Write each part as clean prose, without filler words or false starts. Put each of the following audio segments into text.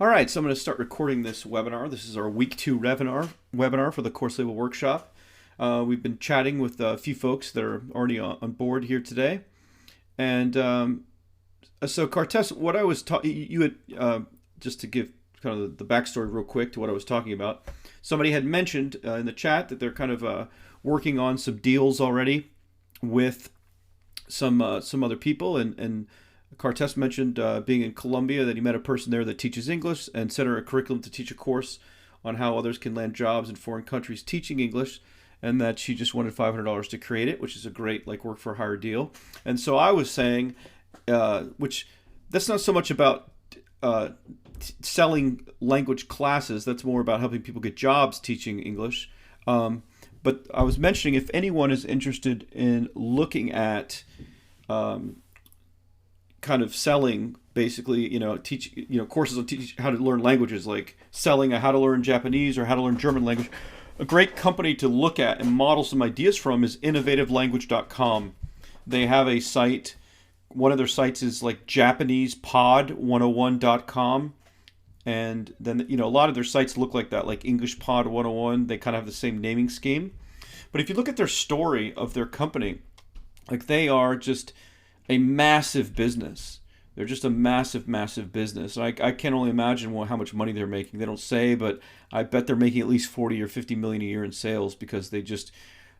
All right, so I'm going to start recording this webinar. This is our week 2 webinar for the Course Label Workshop. We've been chatting with a few folks that are already on board here today. And so Cartes, what I was talking, you had, just to give kind of the backstory real quick to what I was talking about, somebody had mentioned in the chat that they're kind of working on some deals already with some other people, and Cartes mentioned being in Colombia, that he met a person there that teaches English and sent her a curriculum to teach a course on how others can land jobs in foreign countries teaching English, and that she just wanted $500 to create it, which is a great work for hire deal. And so I was saying, which that's not so much about selling language classes. That's more about helping people get jobs teaching English. But I was mentioning, if anyone is interested in looking at kind of selling, basically, teach, courses on teach how to learn languages, like selling a how to learn Japanese or how to learn German language. A great company to look at and model some ideas from is innovativelanguage.com. They have a site. One of their sites is like JapanesePod101.com. And then, a lot of their sites look like that, like English Pod 101. They kind of have the same naming scheme. But if you look at their story of their company, like, they are just a massive business. They're just a massive, massive business. I can't only imagine how much money they're making. They don't say, but I bet they're making at least 40 or 50 million a year in sales, because they just,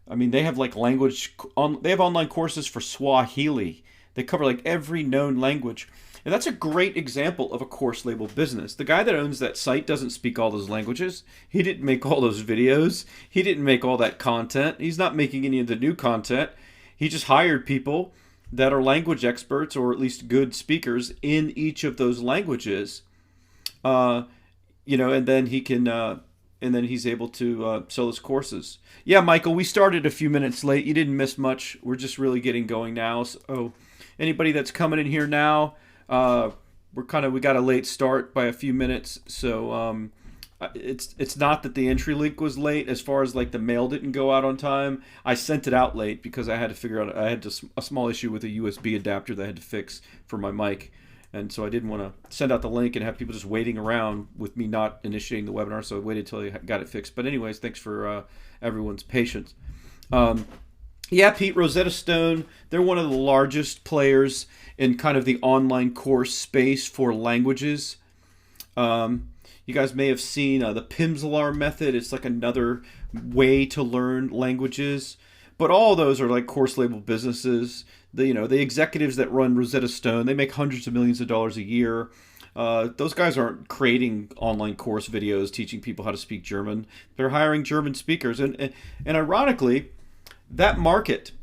they have they have online courses for Swahili. They cover like every known language. And that's a great example of a course label business. The guy that owns that site doesn't speak all those languages. He didn't make all those videos. He didn't make all that content. He's not making any of the new content. He just hired people that are language experts, or at least good speakers in each of those languages. And then he can, and then he's able to sell his courses. Yeah, Michael, we started a few minutes late. You didn't miss much. We're just really getting going now. So anybody that's coming in here now, we got a late start by a few minutes. So it's not that the entry link was late, as far as like the mail didn't go out on time. I sent it out late because I had to figure out, I had a small issue with a USB adapter that I had to fix for my mic. And so I didn't want to send out the link and have people just waiting around with me not initiating the webinar. So I waited till I got it fixed. But anyways, thanks for everyone's patience. Yeah, Pete, Rosetta Stone, they're one of the largest players in kind of the online course space for languages. You guys may have seen the Pimsleur method. It's like another way to learn languages. But all of those are like course label businesses. The executives that run Rosetta Stone, they make hundreds of millions of dollars a year. Those guys aren't creating online course videos teaching people how to speak German. They're hiring German speakers. And ironically, that market,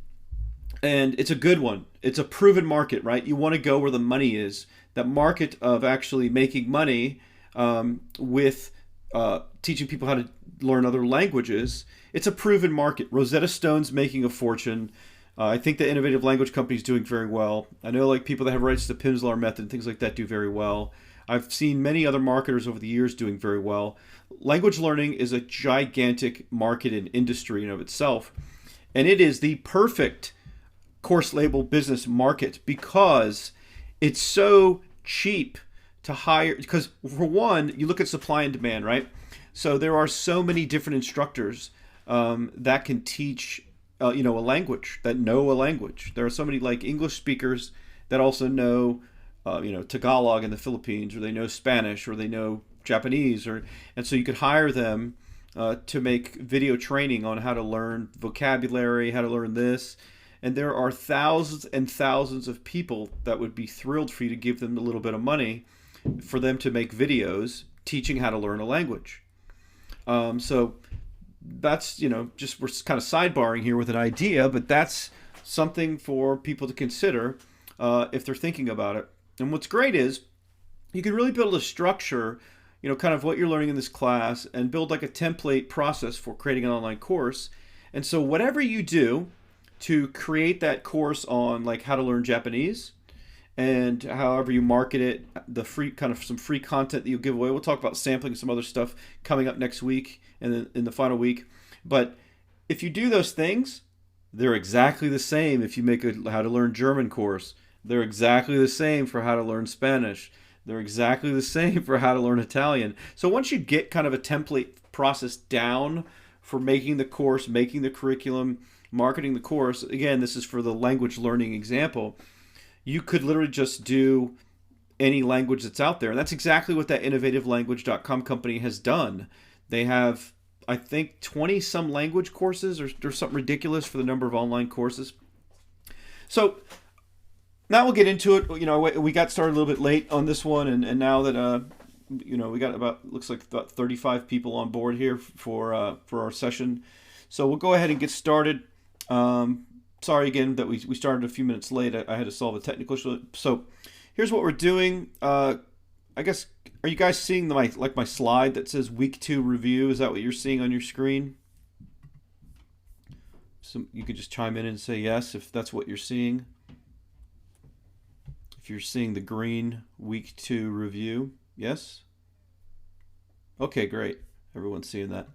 and it's a good one, it's a proven market, right? You want to go where the money is. That market of actually making money with teaching people how to learn other languages, it's a proven market. Rosetta Stone's making a fortune. I think the Innovative Language Company is doing very well. I know like people that have rights to the Pimsleur method and things like that do very well. I've seen many other marketers over the years doing very well. Language learning is a gigantic market and industry in of itself. And it is the perfect course label business market because it's so cheap to hire. Because for one, you look at supply and demand, right? So there are so many different instructors that can teach, a language, that know a language. There are so many like English speakers that also know, Tagalog in the Philippines, or they know Spanish, or they know Japanese, and so you could hire them to make video training on how to learn vocabulary, how to learn this. And there are thousands and thousands of people that would be thrilled for you to give them a little bit of money for them to make videos teaching how to learn a language. So that's, just we're kind of sidebarring here with an idea, but that's something for people to consider if they're thinking about it. And what's great is you can really build a structure, kind of what you're learning in this class, and build like a template process for creating an online course. And so whatever you do to create that course on like how to learn Japanese, and however you market it, the free kind of some free content that you give away. We'll talk about sampling some other stuff coming up next week and then in the final week. But if you do those things, they're exactly the same. If you make a how to learn German course, they're exactly the same for how to learn Spanish. They're exactly the same for how to learn Italian. So once you get kind of a template process down for making the course, making the curriculum, marketing the course, again, this is for the language learning example, you could literally just do any language that's out there. And that's exactly what that innovativelanguage.com company has done. They have, I think, 20 some language courses or something ridiculous for the number of online courses. So now we'll get into it. You know, we got started a little bit late on this one, and now that we got looks like about 35 people on board here for our session. So we'll go ahead and get started. Sorry again that we started a few minutes late. I had to solve a technical issue. So here's what we're doing. I guess, are you guys seeing my slide that says week 2 review? Is that what you're seeing on your screen? So you could just chime in and say yes if that's what you're seeing. If you're seeing the green week 2 review, yes? Okay, great. Everyone's seeing that.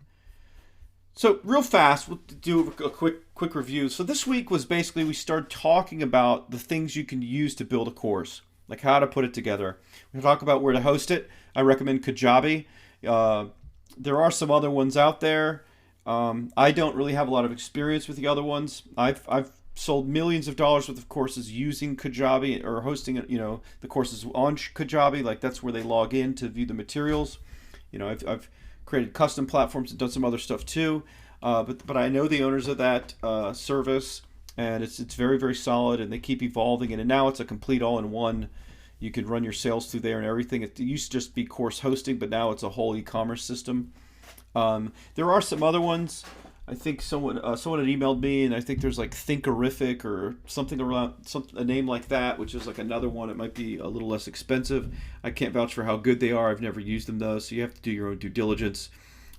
So real fast, we'll do a quick review. So this week was basically we started talking about the things you can use to build a course, like how to put it together. We talk about where to host it. I recommend Kajabi. There are some other ones out there. I don't really have a lot of experience with the other ones. I've sold millions of dollars worth of courses using Kajabi or hosting, the courses on Kajabi. Like that's where they log in to view the materials. I've created custom platforms and done some other stuff too. But I know the owners of that service, and it's very, very solid, and they keep evolving it. And now it's a complete all-in-one. You could run your sales through there and everything. It used to just be course hosting, but now it's a whole e-commerce system. There are some other ones. I think someone had emailed me, and I think there's like Thinkerific or something around a name like that, which is like another one. It might be a little less expensive. I can't vouch for how good they are. I've never used them though, so you have to do your own due diligence.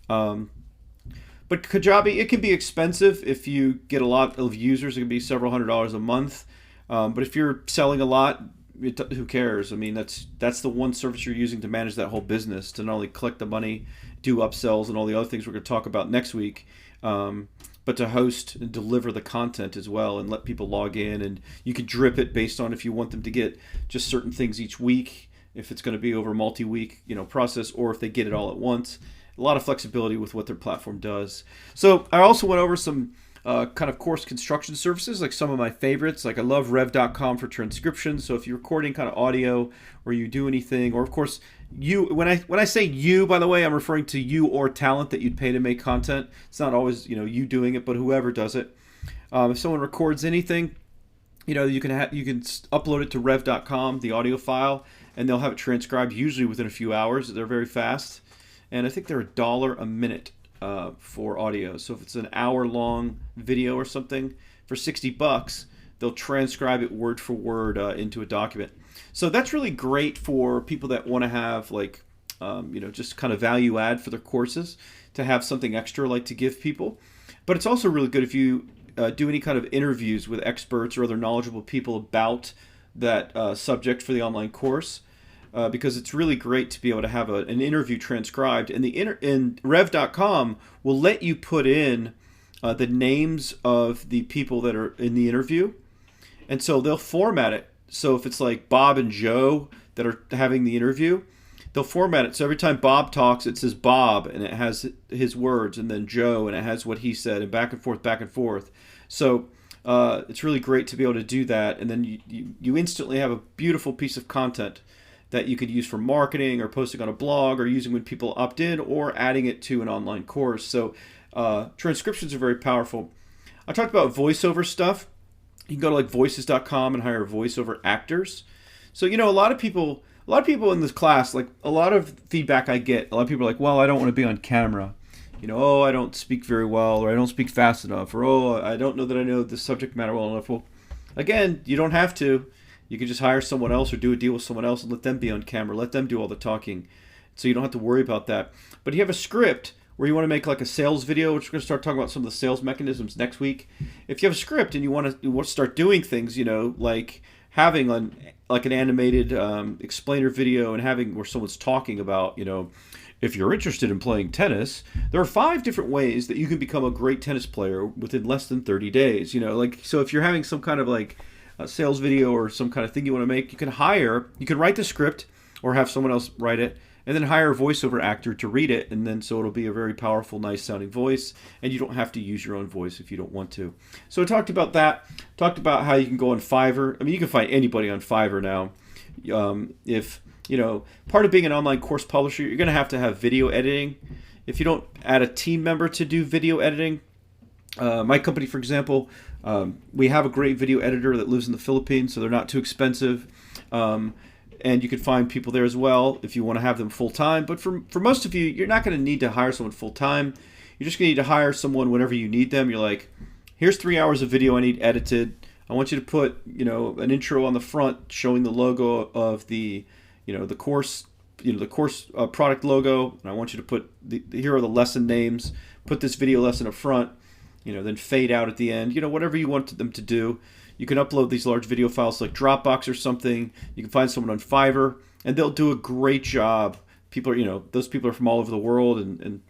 But Kajabi, it can be expensive if you get a lot of users. It can be several $100s a month. But if you're selling a lot, who cares? I mean, that's the one service you're using to manage that whole business, to not only collect the money, do upsells, and all the other things we're going to talk about next week, but to host and deliver the content as well and let people log in. And you can drip it based on if you want them to get just certain things each week, if it's going to be over a multi-week process, or if they get it all at once. A lot of flexibility with what their platform does. So I also went over some kind of course construction services, like some of my favorites. Like I love rev.com for transcription. So if you're recording kind of audio or you do anything, or of course when I say you, by the way, I'm referring to you or talent that you'd pay to make content. It's not always you doing it, but whoever does it. If someone records anything, you can upload it to rev.com, the audio file, and they'll have it transcribed usually within a few hours. They're very fast, and I think they're $1 a minute for audio. So if it's an hour-long video or something, for $60, they'll transcribe it word for word into a document. So that's really great for people that want to have just kind of value add for their courses, to have something extra like to give people. But it's also really good if you do any kind of interviews with experts or other knowledgeable people about that subject for the online course. Because it's really great to be able to have an interview transcribed, and rev.com will let you put in the names of the people that are in the interview, and so they'll format it. So if it's like Bob and Joe that are having the interview, they'll format it so every time Bob talks, it says Bob and it has his words, and then Joe and it has what he said, and back and forth, back and forth. So it's really great to be able to do that, and then you instantly have a beautiful piece of content that you could use for marketing or posting on a blog or using when people opt in or adding it to an online course. So transcriptions are very powerful. I talked about voiceover stuff. You can go to like voices.com and hire voiceover actors. So, a lot of people in this class, like a lot of feedback I get, a lot of people are like, well, I don't want to be on camera. Oh, I don't speak very well, or I don't speak fast enough, or, oh, I don't know that I know the subject matter well enough. Well, again, you don't have to. You can just hire someone else or do a deal with someone else and let them be on camera. Let them do all the talking. So you don't have to worry about that. But you have a script where you want to make like a sales video, which we're going to start talking about some of the sales mechanisms next week. If you have a script and you want to start doing things, like having an animated explainer video and having where someone's talking about, if you're interested in playing tennis, there are 5 different ways that you can become a great tennis player within less than 30 days. So if you're having some kind of a sales video or some kind of thing you want to make, you can write the script, or have someone else write it, and then hire a voiceover actor to read it, and then so it'll be a very powerful, nice sounding voice, and you don't have to use your own voice if you don't want to. So I talked about that, talked about how you can go on Fiverr. I mean, you can find anybody on Fiverr now. If, part of being an online course publisher, you're going to have video editing. If you don't add a team member to do video editing, my company, for example, we have a great video editor that lives in the Philippines, so they're not too expensive. And you can find people there as well if you want to have them full-time. But for most of you, you're not going to need to hire someone full-time. You're just going to need to hire someone whenever you need them. You're like, here's 3 hours of video I need edited. I want you to put, an intro on the front showing the logo of the course, the course product logo. And I want you to put, here are the lesson names. Put this video lesson up front, then fade out at the end. Whatever you want them to do. You can upload these large video files like Dropbox or something. You can find someone on Fiverr, and they'll do a great job. People are, those people are from all over the world, and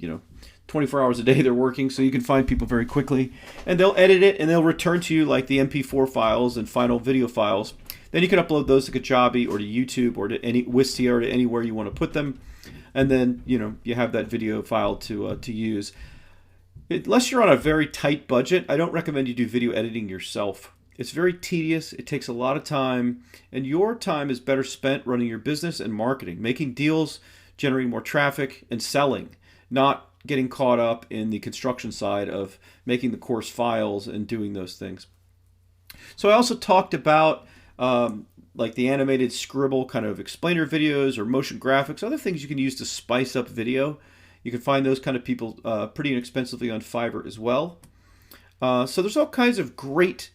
24 hours a day they're working, so you can find people very quickly. And they'll edit it, and they'll return to you like the MP4 files and final video files. Then you can upload those to Kajabi or to YouTube or to Wistia or to anywhere you want to put them. And then, you have that video file to use. Unless you're on a very tight budget, I don't recommend you do video editing yourself. It's very tedious, it takes a lot of time, and your time is better spent running your business and marketing, making deals, generating more traffic, and selling, not getting caught up in the construction side of making the course files and doing those things. So I also talked about like the animated scribble kind of explainer videos or motion graphics, other things you can use to spice up video. You can find those kind of people pretty inexpensively on Fiverr as well. So there's all kinds of great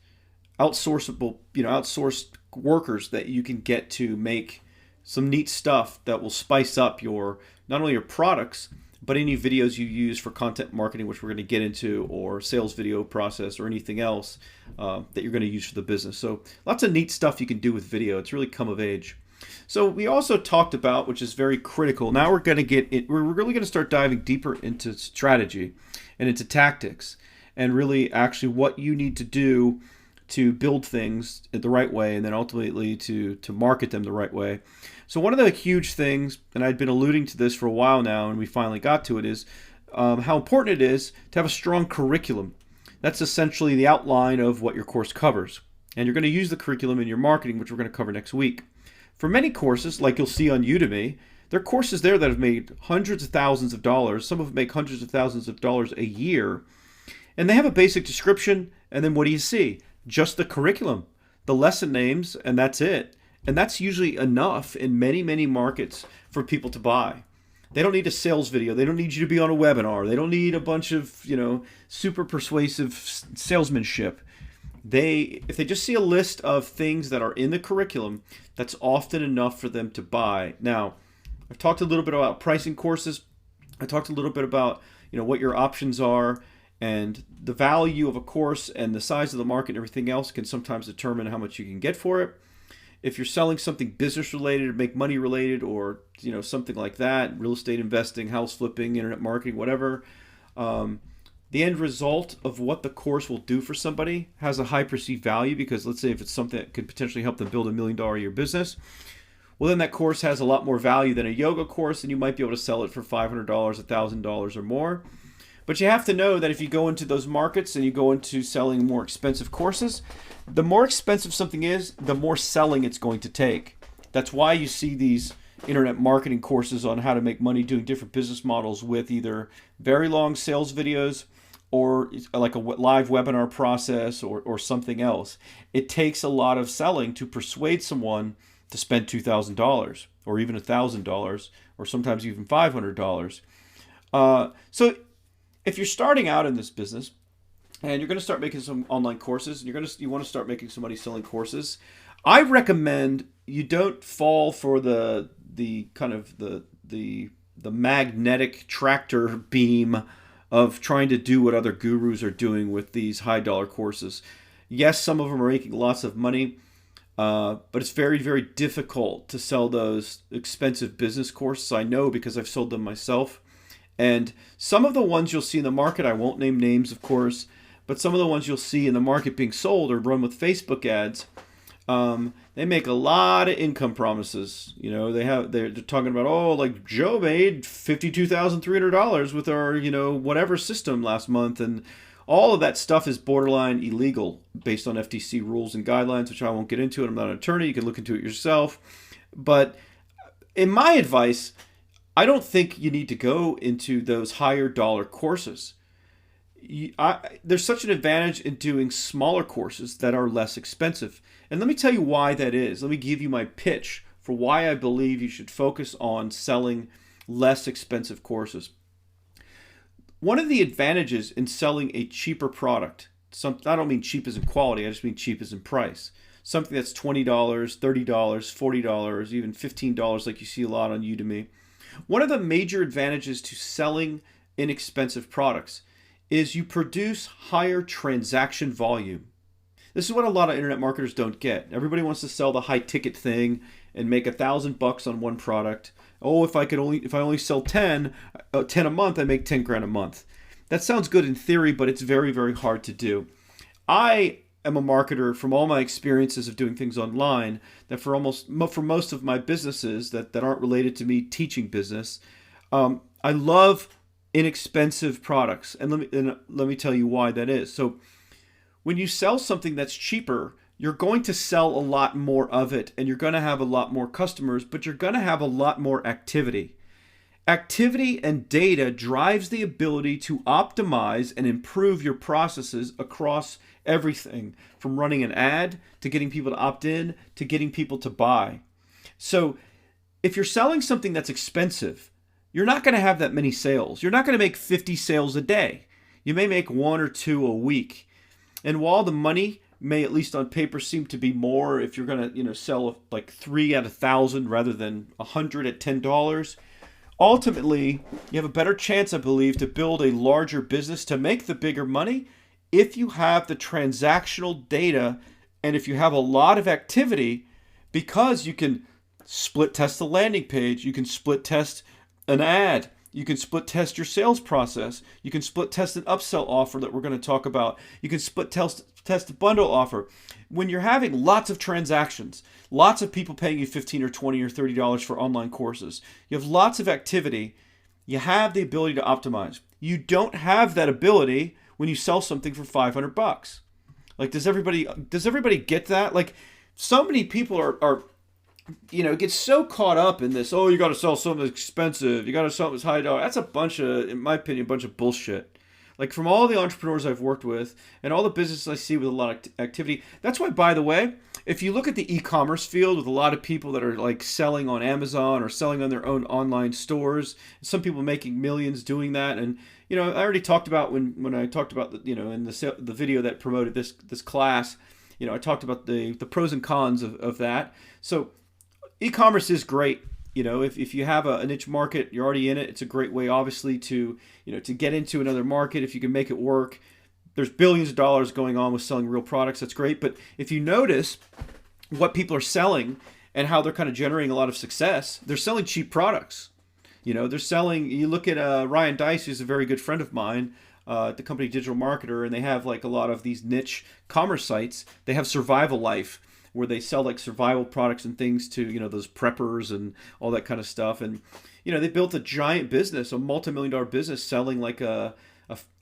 outsourced workers that you can get to make some neat stuff that will spice up not only your products, but any videos you use for content marketing, which we're going to get into, or sales video process, or anything else that you're going to use for the business. So lots of neat stuff you can do with video. It's really come of age. So we also talked about, which is very critical. Now we're going to we're really going to start diving deeper into strategy and into tactics, and really actually what you need to do to build things the right way, and then ultimately to market them the right way. So one of the huge things, and I'd been alluding to this for a while now, and we finally got to it, is how important it is to have a strong curriculum. That's essentially the outline of what your course covers. And you're going to use the curriculum in your marketing, which we're going to cover next week. For many courses, like you'll see on Udemy, there are courses there that have made hundreds of thousands of dollars. Some of them make hundreds of thousands of dollars a year. And they have a basic description, and then what do you see? Just the curriculum, the lesson names, and that's it. And that's usually enough in many, many markets for people to buy. They don't need a sales video. They don't need you to be on a webinar. They don't need a bunch of, super persuasive salesmanship. If they just see a list of things that are in the curriculum, that's often enough for them to buy. Now, I've talked a little bit about pricing courses. I talked a little bit about, what your options are. And the value of a course and the size of the market and everything else can sometimes determine how much you can get for it. If you're selling something business related or make money related, or something like that, real estate investing, house flipping, internet marketing, whatever, the end result of what the course will do for somebody has a high perceived value, because let's say if it's something that could potentially help them build $1 million a year business, well, then that course has a lot more value than a yoga course, and you might be able to sell it for $500, $1,000 or more. But you have to know that if you go into those markets and you go into selling more expensive courses, the more expensive something is, the more selling it's going to take. That's why you see these internet marketing courses on how to make money doing different business models with either very long sales videos or like a live webinar process or something else. It takes a lot of selling to persuade someone to spend $2,000 or even $1,000 or sometimes even $500. So if you're starting out in this business and you're going to start making some online courses, and you want to start making some money selling courses, I recommend you don't fall for the kind of the magnetic tractor beam of trying to do what other gurus are doing with these high dollar courses. Yes, some of them are making lots of money, but it's very, very difficult to sell those expensive business courses. I know because I've sold them myself. And some of the ones you'll see in the market, I won't name names, of course, but some of the ones you'll see in the market being sold or run with Facebook ads, They make a lot of income promises. They're talking about, oh, like Joe made $52,300 with our whatever system last month, and all of that stuff is borderline illegal based on FTC rules and guidelines, which I won't get into. I'm not an attorney. You can look into it yourself. But in my advice, I don't think you need to go into those higher dollar courses. There's such an advantage in doing smaller courses that are less expensive. And let me tell you why that is. Let me give you my pitch for why I believe you should focus on selling less expensive courses. One of the advantages in selling a cheaper product, I don't mean cheap as in quality, I just mean cheap as in price. Something that's $20, $30, $40, even $15 like you see a lot on Udemy. One of the major advantages to selling inexpensive products is you produce higher transaction volume. This is what a lot of internet marketers don't get. Everybody wants to sell the high ticket thing and make $1,000 on one product. Oh, if I only sell 10 a month, I make 10 grand a month. That sounds good in theory, but it's very, very hard to do. I am a marketer from all my experiences of doing things online that for most of my businesses that aren't related to me teaching business, I love inexpensive products. And let me tell you why that is. So when you sell something that's cheaper, you're going to sell a lot more of it, and you're going to have a lot more customers, but you're going to have a lot more activity. Activity and data drives the ability to optimize and improve your processes across everything, from running an ad to getting people to opt in to getting people to buy. So if you're selling something that's expensive, you're not going to have that many sales. You're not going to make 50 sales a day. You may make 1 or 2 a week. And while the money may, at least on paper, seem to be more if you're going to sell like 3 at 1,000 rather than 100 at $10, ultimately you have a better chance, I believe, to build a larger business, to make the bigger money if you have the transactional data and if you have a lot of activity, because you can split test the landing page, you can split test an ad, you can split test your sales process, you can split test an upsell offer that we're going to talk about, you can split test a bundle offer. When you're having lots of transactions, lots of people paying you $15 or $20 or $30 for online courses, you have lots of activity, you have the ability to optimize. You don't have that ability when you sell something for $500. Like, does everybody get that? Like, so many people are get so caught up in this, oh, you got to sell something expensive, you got to sell something high dollar. That's in my opinion, a bunch of bullshit. Like, from all the entrepreneurs I've worked with and all the businesses I see with a lot of activity, that's why, by the way, if you look at the e-commerce field with a lot of people that are like selling on Amazon or selling on their own online stores, some people making millions doing that. And, I already talked about when I talked about, in the video that promoted this class, I talked about the pros and cons of that. So e-commerce is great. If you have a niche market, you're already in it. It's a great way, obviously, to get into another market if you can make it work. There's billions of dollars going on with selling real products. That's great. But if you notice what people are selling and how they're kind of generating a lot of success, they're selling cheap products. They're selling. You look at Ryan Deiss, who's a very good friend of mine, at the company Digital Marketer, and they have like a lot of these niche commerce sites. They have Survival Life, where they sell like survival products and things to, those preppers and all that kind of stuff. And, they built a giant business, a multi-million-dollar business selling like a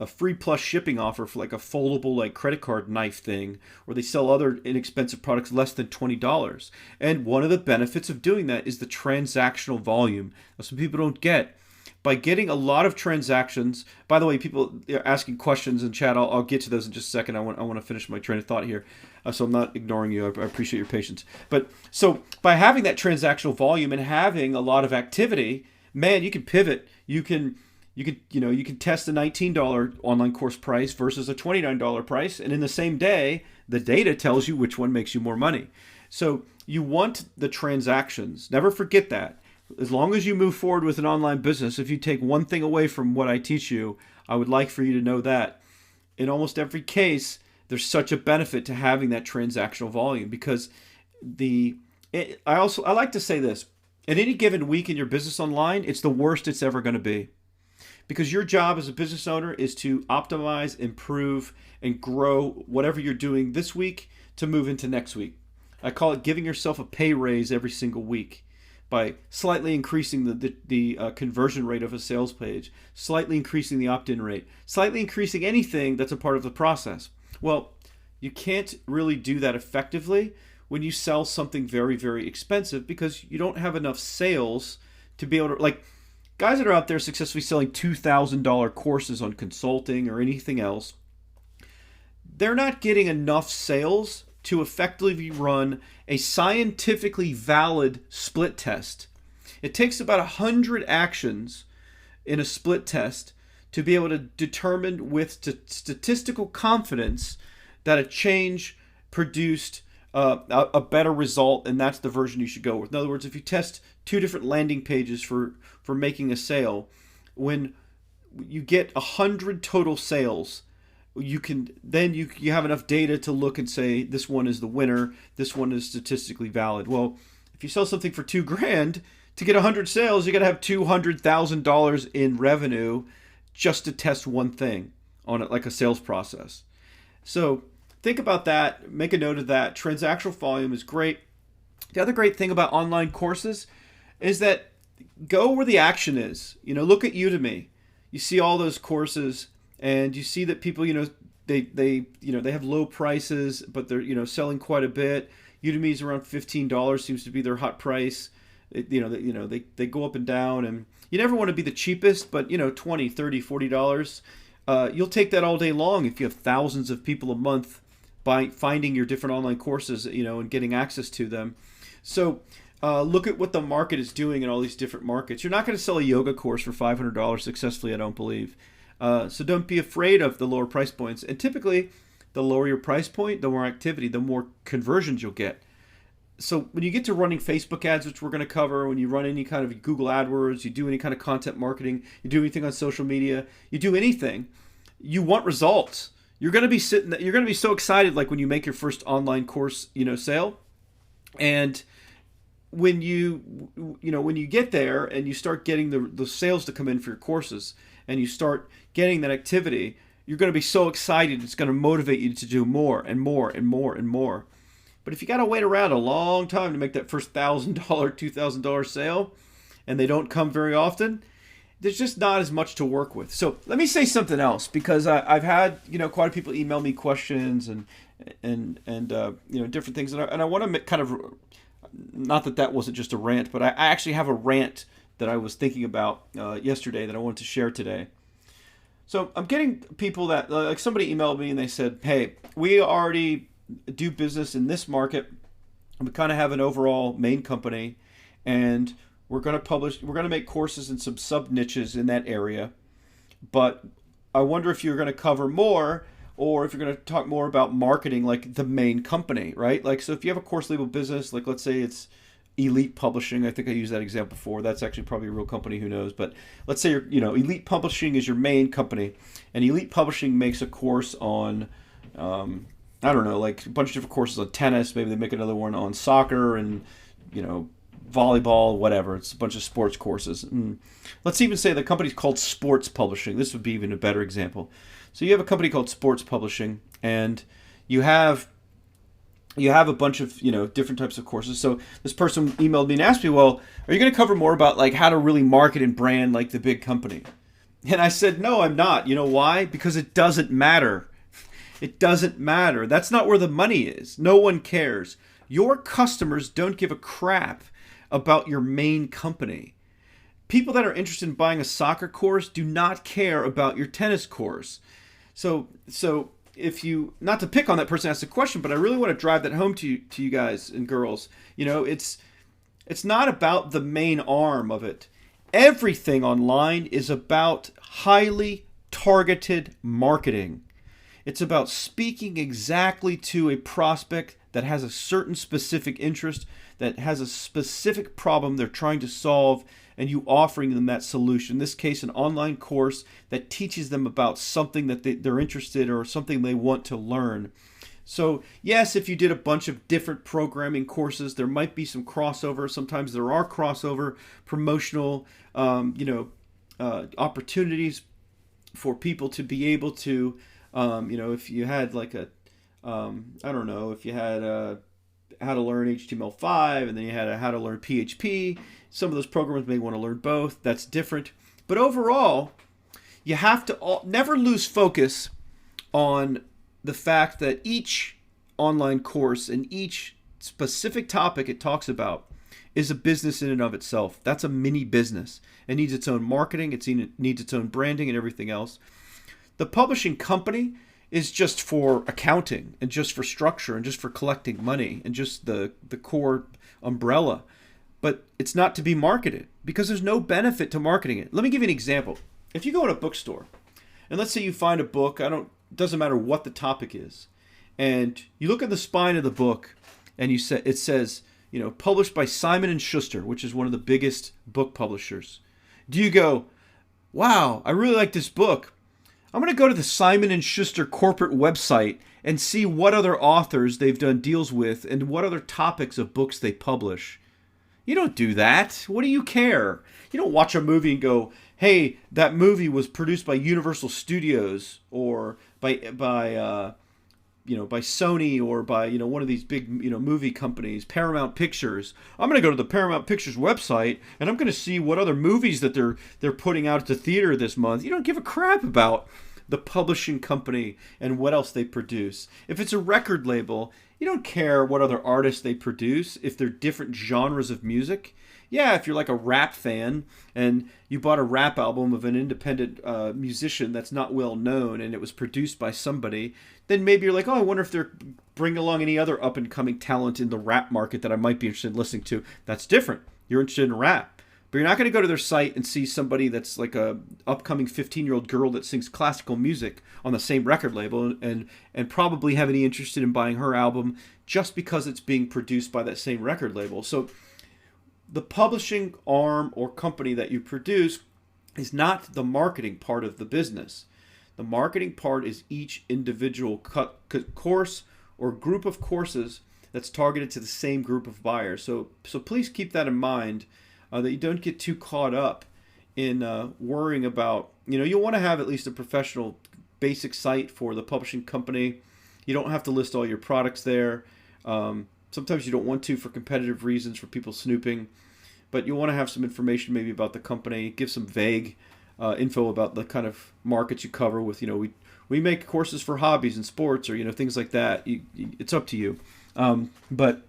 free plus shipping offer for like a foldable like credit card knife thing, or they sell other inexpensive products less than $20. And one of the benefits of doing that is the transactional volume. That's what people don't get. By getting a lot of transactions, by the way, people are asking questions in chat. I'll get to those in just a second. I want to finish my train of thought here, so I'm not ignoring you. I appreciate your patience. But so by having that transactional volume and having a lot of activity, man, you can pivot. You can test a $19 online course price versus a $29 price, and in the same day, the data tells you which one makes you more money. So you want the transactions. Never forget that. As long as you move forward with an online business, if you take one thing away from what I teach you, I would like for you to know that in almost every case, there's such a benefit to having that transactional volume, because I like to say this, in any given week in your business online, it's the worst it's ever going to be, because your job as a business owner is to optimize, improve, and grow whatever you're doing this week to move into next week. I call it giving yourself a pay raise every single week by slightly increasing the conversion rate of a sales page, slightly increasing the opt-in rate, slightly increasing anything that's a part of the process. Well, you can't really do that effectively when you sell something very, very expensive because you don't have enough sales to be able to, like, guys that are out there successfully selling $2,000 courses on consulting or anything else, they're not getting enough sales to effectively run a scientifically valid split test. It takes about 100 actions in a split test to be able to determine with statistical confidence that a change produced a better result, and that's the version you should go with. In other words, if you test two different landing pages for making a sale, when you get 100 total sales, you can then you have enough data to look and say this one is the winner, this one is statistically valid. Well, if you sell something for $2,000, to get 100 sales, you got to have $200,000 in revenue just to test one thing on it, like a sales process. So think about that. Make a note of that. Transactional volume is great. The other great thing about online courses is that go where the action is. Look at Udemy. You see all those courses, and you see that people, they have low prices, but they're selling quite a bit. Udemy's around $15 seems to be their hot price. They go up and down, and you never want to be the cheapest, but $20, $30, $40. You'll take that all day long if you have thousands of people a month by finding your different online courses, and getting access to them. So look at what the market is doing in all these different markets. You're not going to sell a yoga course for $500 successfully, I don't believe. So don't be afraid of the lower price points. And typically, the lower your price point, the more activity, the more conversions you'll get. So when you get to running Facebook ads, which we're going to cover, when you run any kind of Google AdWords, you do any kind of content marketing, you do anything on social media, you do anything, you want results. You're going to be so excited, like when you make your first online course, sale. And when you get there and you start getting the sales to come in for your courses, and you start getting that activity, you're going to be so excited. It's going to motivate you to do more and more and more and more. But if you got to wait around a long time to make that first $1,000, $2,000 sale, and they don't come very often, there's just not as much to work with. So let me say something else, because I've had quite a few people email me questions and different things, and I want to kind of, not that wasn't just a rant, but I actually have a rant that I was thinking about yesterday that I wanted to share today. So I'm getting people that, like, somebody emailed me and they said, hey, we already do business in this market. We kind of have an overall main company, and we're going to make courses in some sub niches in that area. But I wonder if you're going to cover more, or if you're going to talk more about marketing like the main company, right? Like, so if you have a course label business, like let's say it's Elite Publishing. I think I used that example before. That's actually probably a real company, who knows? But let's say Elite Publishing is your main company, and Elite Publishing makes a course on, I don't know, like a bunch of different courses on tennis. Maybe they make another one on soccer and, volleyball, whatever. It's a bunch of sports courses. Let's even say the company's called Sports Publishing. This would be even a better example. So you have a company called Sports Publishing, and you have a bunch of different types of courses. So this person emailed me and asked me, well, are you going to cover more about like how to really market and brand like the big company? And I said, no, I'm not. You know why? Because it doesn't matter. It doesn't matter. That's not where the money is. No one cares. Your customers don't give a crap about your main company. People that are interested in buying a soccer course do not care about your tennis course. So if you, not to pick on that person who asked the question, but I really want to drive that home to you guys and girls. It's not about the main arm of it. Everything online is about highly targeted marketing. It's about speaking exactly to a prospect that has a certain specific interest, that has a specific problem they're trying to solve, and you offering them that solution. In this case, an online course that teaches them about something that they're interested in or something they want to learn. So yes, if you did a bunch of different programming courses, there might be some crossover. Sometimes there are crossover promotional opportunities for people to be able to, if you had like a, I don't know, if you had how to learn HTML5, and then you had how to learn PHP. Some of those programmers may want to learn both. That's different. But overall, you have to never lose focus on the fact that each online course and each specific topic it talks about is a business in and of itself. That's a mini business. It needs its own marketing, it needs its own branding and everything else. The publishing company is just for accounting and just for structure and just for collecting money and just the core umbrella. But it's not to be marketed because there's no benefit to marketing it. Let me give you an example. If you go in a bookstore and let's say you find a book, it doesn't matter what the topic is, and you look at the spine of the book and it says, published by Simon & Schuster, which is one of the biggest book publishers. Do you go, wow, I really like this book. I'm going to go to the Simon & Schuster corporate website and see what other authors they've done deals with and what other topics of books they publish. You don't do that. What do you care? You don't watch a movie and go, hey, that movie was produced by Universal Studios or by Sony or by one of these big movie companies, Paramount Pictures. I'm going to go to the Paramount Pictures website and I'm going to see what other movies that they're putting out at the theater this month. You don't give a crap about the publishing company and what else they produce. If it's a record label, you don't care what other artists they produce if they're different genres of music. Yeah, if you're like a rap fan and you bought a rap album of an independent musician that's not well known and it was produced by somebody, then maybe you're like, oh, I wonder if they're bringing along any other up-and-coming talent in the rap market that I might be interested in listening to. That's different. You're interested in rap. But you're not going to go to their site and see somebody that's like a upcoming 15-year-old girl that sings classical music on the same record label and probably have any interest in buying her album just because it's being produced by that same record label. So the publishing arm or company that you produce is not the marketing part of the business. The marketing part is each individual course or group of courses that's targeted to the same group of buyers. So please keep that in mind, that you don't get too caught up in worrying about, you'll want to have at least a professional basic site for the publishing company. You don't have to list all your products there. Sometimes you don't want to for competitive reasons, for people snooping, but you want to have some information maybe about the company, give some vague info about the kind of markets you cover with, we make courses for hobbies and sports or, things like that. It's up to you. But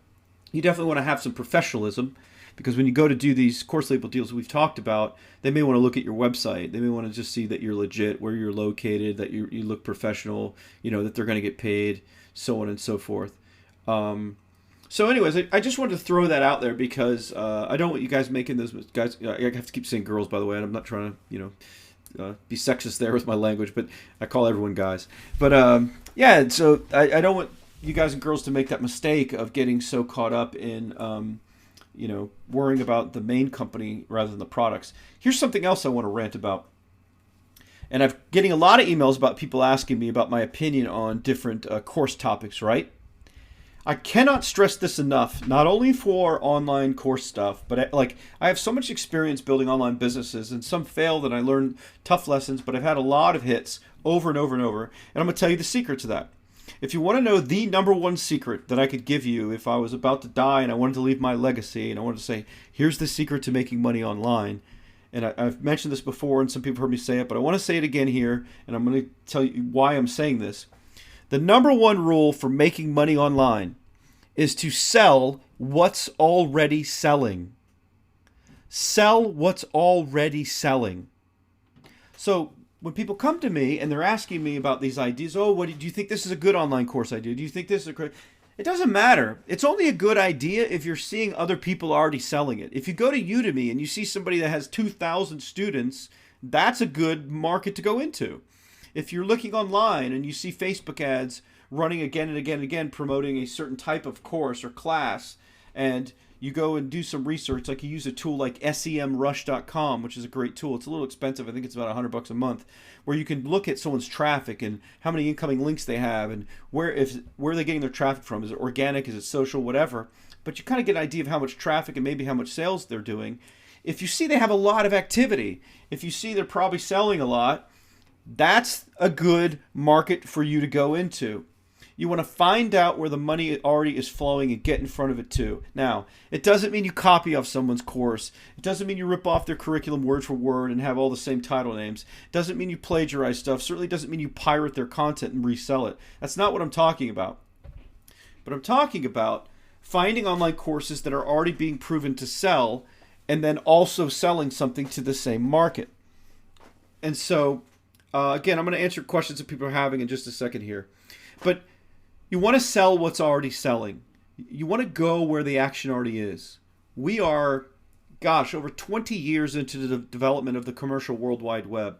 you definitely want to have some professionalism because when you go to do these course label deals we've talked about, they may want to look at your website. They may want to just see that you're legit, where you're located, that you look professional, that they're going to get paid, so on and so forth. So anyways, I just wanted to throw that out there because I don't want you guys making those guys. I have to keep saying girls, by the way, and I'm not trying to be sexist there with my language, but I call everyone guys. But yeah, so I don't want you guys and girls to make that mistake of getting so caught up in worrying about the main company rather than the products. Here's something else I want to rant about. And I'm getting a lot of emails about people asking me about my opinion on different course topics, right? I cannot stress this enough, not only for online course stuff, but I have so much experience building online businesses, and some failed and I learned tough lessons, but I've had a lot of hits over and over and over. And I'm going to tell you the secret to that. If you want to know the number one secret that I could give you if I was about to die and I wanted to leave my legacy and I wanted to say, here's the secret to making money online. And I've mentioned this before and some people heard me say it, but I want to say it again here, and I'm going to tell you why I'm saying this. The number one rule for making money online is to sell what's already selling. Sell what's already selling. So when people come to me and they're asking me about these ideas, do you think this is a good online course idea? Do you think this is a great... It doesn't matter. It's only a good idea if you're seeing other people already selling it. If you go to Udemy and you see somebody that has 2,000 students, that's a good market to go into. If you're looking online and you see Facebook ads running again and again and again promoting a certain type of course or class, and you go and do some research, like you use a tool like SEMrush.com, which is a great tool. It's a little expensive. I think it's about $100 a month, where you can look at someone's traffic and how many incoming links they have and where are they getting their traffic from? Is it organic? Is it social? Whatever. But you kind of get an idea of how much traffic and maybe how much sales they're doing. If you see they have a lot of activity, if you see they're probably selling a lot, that's a good market for you to go into. You want to find out where the money already is flowing and get in front of it too. Now, it doesn't mean you copy off someone's course. It doesn't mean you rip off their curriculum word for word and have all the same title names. It doesn't mean you plagiarize stuff. Certainly doesn't mean you pirate their content and resell it. That's not what I'm talking about. But I'm talking about finding online courses that are already being proven to sell and then also selling something to the same market. And so, again, I'm going to answer questions that people are having in just a second here. But you want to sell what's already selling. You want to go where the action already is. We are, over 20 years into the development of the commercial World Wide Web.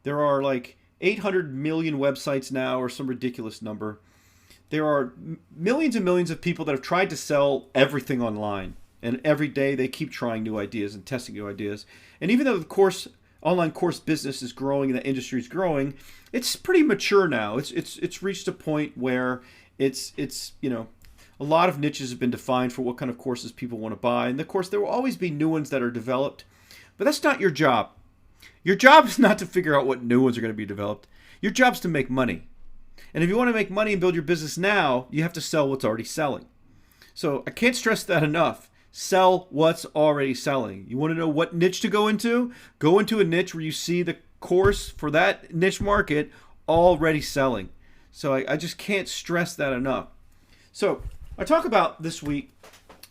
There are like 800 million websites now, or some ridiculous number. There are millions and millions of people that have tried to sell everything online. And every day they keep trying new ideas and testing new ideas. And even though the online course business is growing and the industry is growing, it's pretty mature now. It's reached a point where it's a lot of niches have been defined for what kind of courses people want to buy. And of course, there will always be new ones that are developed, but that's not your job. Your job is not to figure out what new ones are going to be developed. Your job is to make money. And if you want to make money and build your business now, you have to sell what's already selling. So I can't stress that enough. Sell what's already selling. You want to know what niche to go into? Go into a niche where you see the course for that niche market already selling. So I just can't stress that enough. So I talk about this week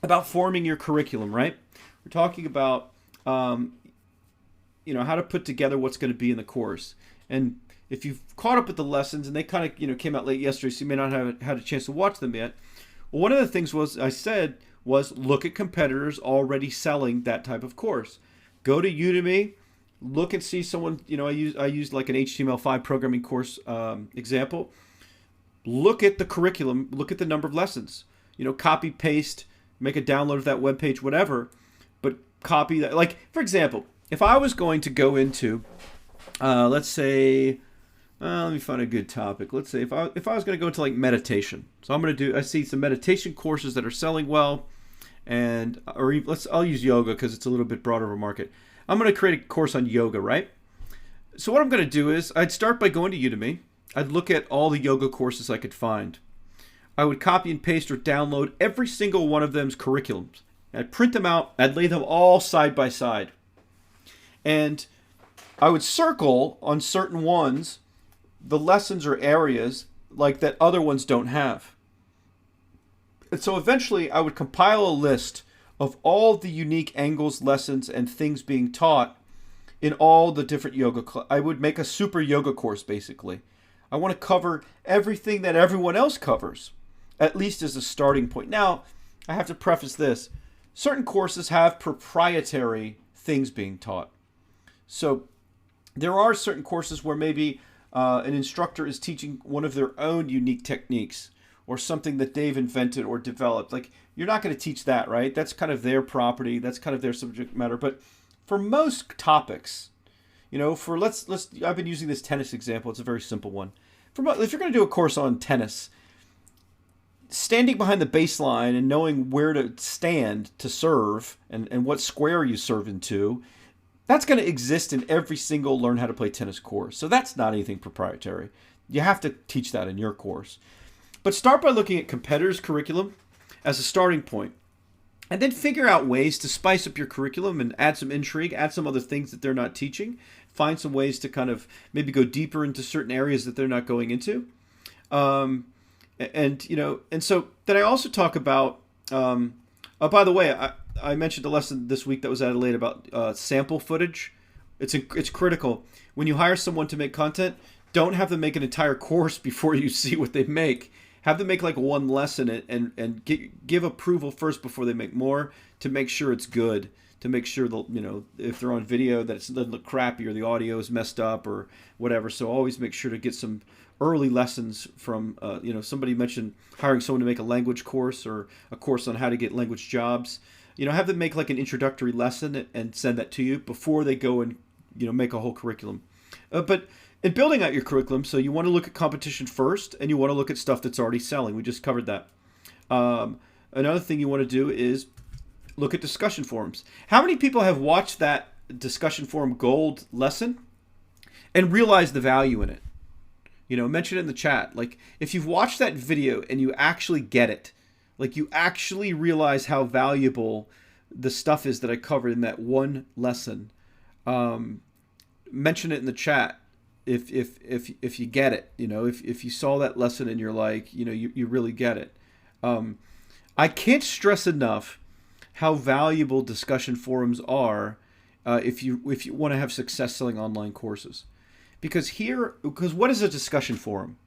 about forming your curriculum, right? We're talking about how to put together what's going to be in the course. And if you've caught up with the lessons, and they kind of came out late yesterday, so you may not have had a chance to watch them yet. Well, one of the things I said was look at competitors already selling that type of course. Go to Udemy, look and see someone. I used like an HTML5 programming course example. Look at the curriculum. Look at the number of lessons. Copy, paste, make a download of that web page, whatever. But copy that. Like, for example, if I was going to go into, let's say, let me find a good topic. Let's say if I was going to go into like meditation. So I see some meditation courses that are selling well, I'll use yoga because it's a little bit broader of a market. I'm going to create a course on yoga, right? So what I'm going to do is I'd start by going to Udemy. I'd look at all the yoga courses I could find. I would copy and paste or download every single one of them's curriculums. I'd print them out. I'd lay them all side by side. And I would circle on certain ones the lessons or areas like that other ones don't have. And so eventually I would compile a list of all the unique angles, lessons, and things being taught in all the different yoga. I would make a super yoga course, basically. I want to cover everything that everyone else covers, at least as a starting point. Now, I have to preface this. Certain courses have proprietary things being taught. So there are certain courses where maybe an instructor is teaching one of their own unique techniques or something that they've invented or developed. Like, you're not going to teach that, right? That's kind of their property. That's kind of their subject matter. But for most topics, I've been using this tennis example. It's a very simple one. If you're going to do a course on tennis, standing behind the baseline and knowing where to stand to serve and what square you serve into, that's going to exist in every single Learn How to Play Tennis course. So that's not anything proprietary. You have to teach that in your course. But start by looking at competitors' curriculum as a starting point. And then figure out ways to spice up your curriculum and add some intrigue, add some other things that they're not teaching. Find some ways to kind of maybe go deeper into certain areas that they're not going into. And so then I also talk about, by the way, I mentioned a lesson this week that was added late about sample footage. It's critical. When you hire someone to make content, don't have them make an entire course before you see what they make. Have them make like one lesson and give approval first before they make more to make sure it's good. To make sure that, if they're on video, that it doesn't look crappy or the audio is messed up or whatever. So always make sure to get some early lessons from, somebody mentioned hiring someone to make a language course or a course on how to get language jobs. Have them make like an introductory lesson and send that to you before they go and, make a whole curriculum. But in building out your curriculum, so you want to look at competition first and you want to look at stuff that's already selling. We just covered that. Another thing you want to do is look at discussion forums. How many people have watched that discussion forum gold lesson and realized the value in it? Mention it in the chat. Like, if you've watched that video and you actually get it, like you actually realize how valuable the stuff is that I covered in that one lesson, mention it in the chat. If you get it, if you saw that lesson and you're like, you really get it. I can't stress enough how valuable discussion forums are if you want to have success selling online courses. Because what is a discussion forum?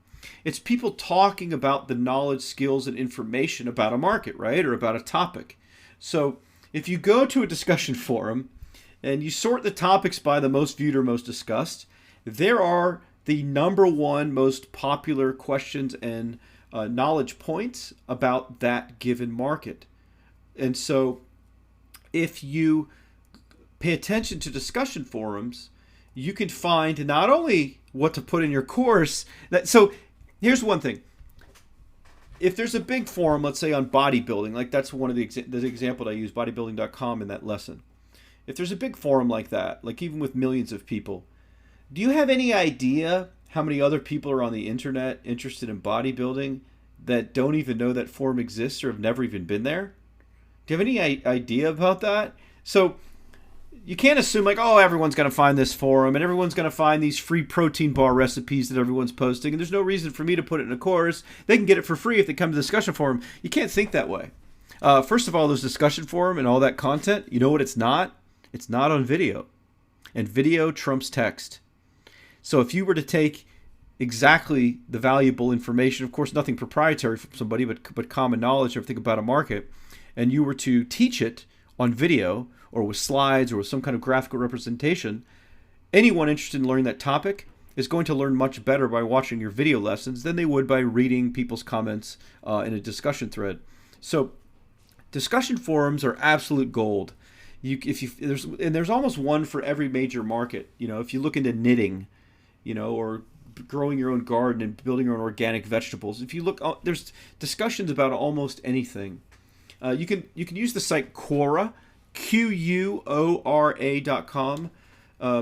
It's people talking about the knowledge, skills, and information about a market, right? Or about a topic. So if you go to a discussion forum and you sort the topics by the most viewed or most discussed, there are the number one most popular questions and knowledge points about that given market. And so if you pay attention to discussion forums, you can find not only what to put in your course. So here's one thing. If there's a big forum, let's say on bodybuilding, like that's one of the example I use, bodybuilding.com in that lesson. If there's a big forum like that, like even with millions of people, do you have any idea how many other people are on the internet interested in bodybuilding that don't even know that forum exists or have never even been there? Do you have any idea about that? So you can't assume like, oh, everyone's going to find this forum and everyone's going to find these free protein bar recipes that everyone's posting, and there's no reason for me to put it in a course. They can get it for free if they come to the discussion forum. You can't think that way. First of all, those discussion forum and all that content, you know what it's not? It's not on video. And video trumps text. So if you were to take exactly the valuable information, of course nothing proprietary from somebody, but common knowledge, everything about a market, and you were to teach it on video or with slides or with some kind of graphical representation, anyone interested in learning that topic is going to learn much better by watching your video lessons than they would by reading people's comments in a discussion thread. So discussion forums are absolute gold. There's almost one for every major market. If you look into knitting, or growing your own garden and building your own organic vegetables. If you look, there's discussions about almost anything. You can use the site Quora, Quora.com.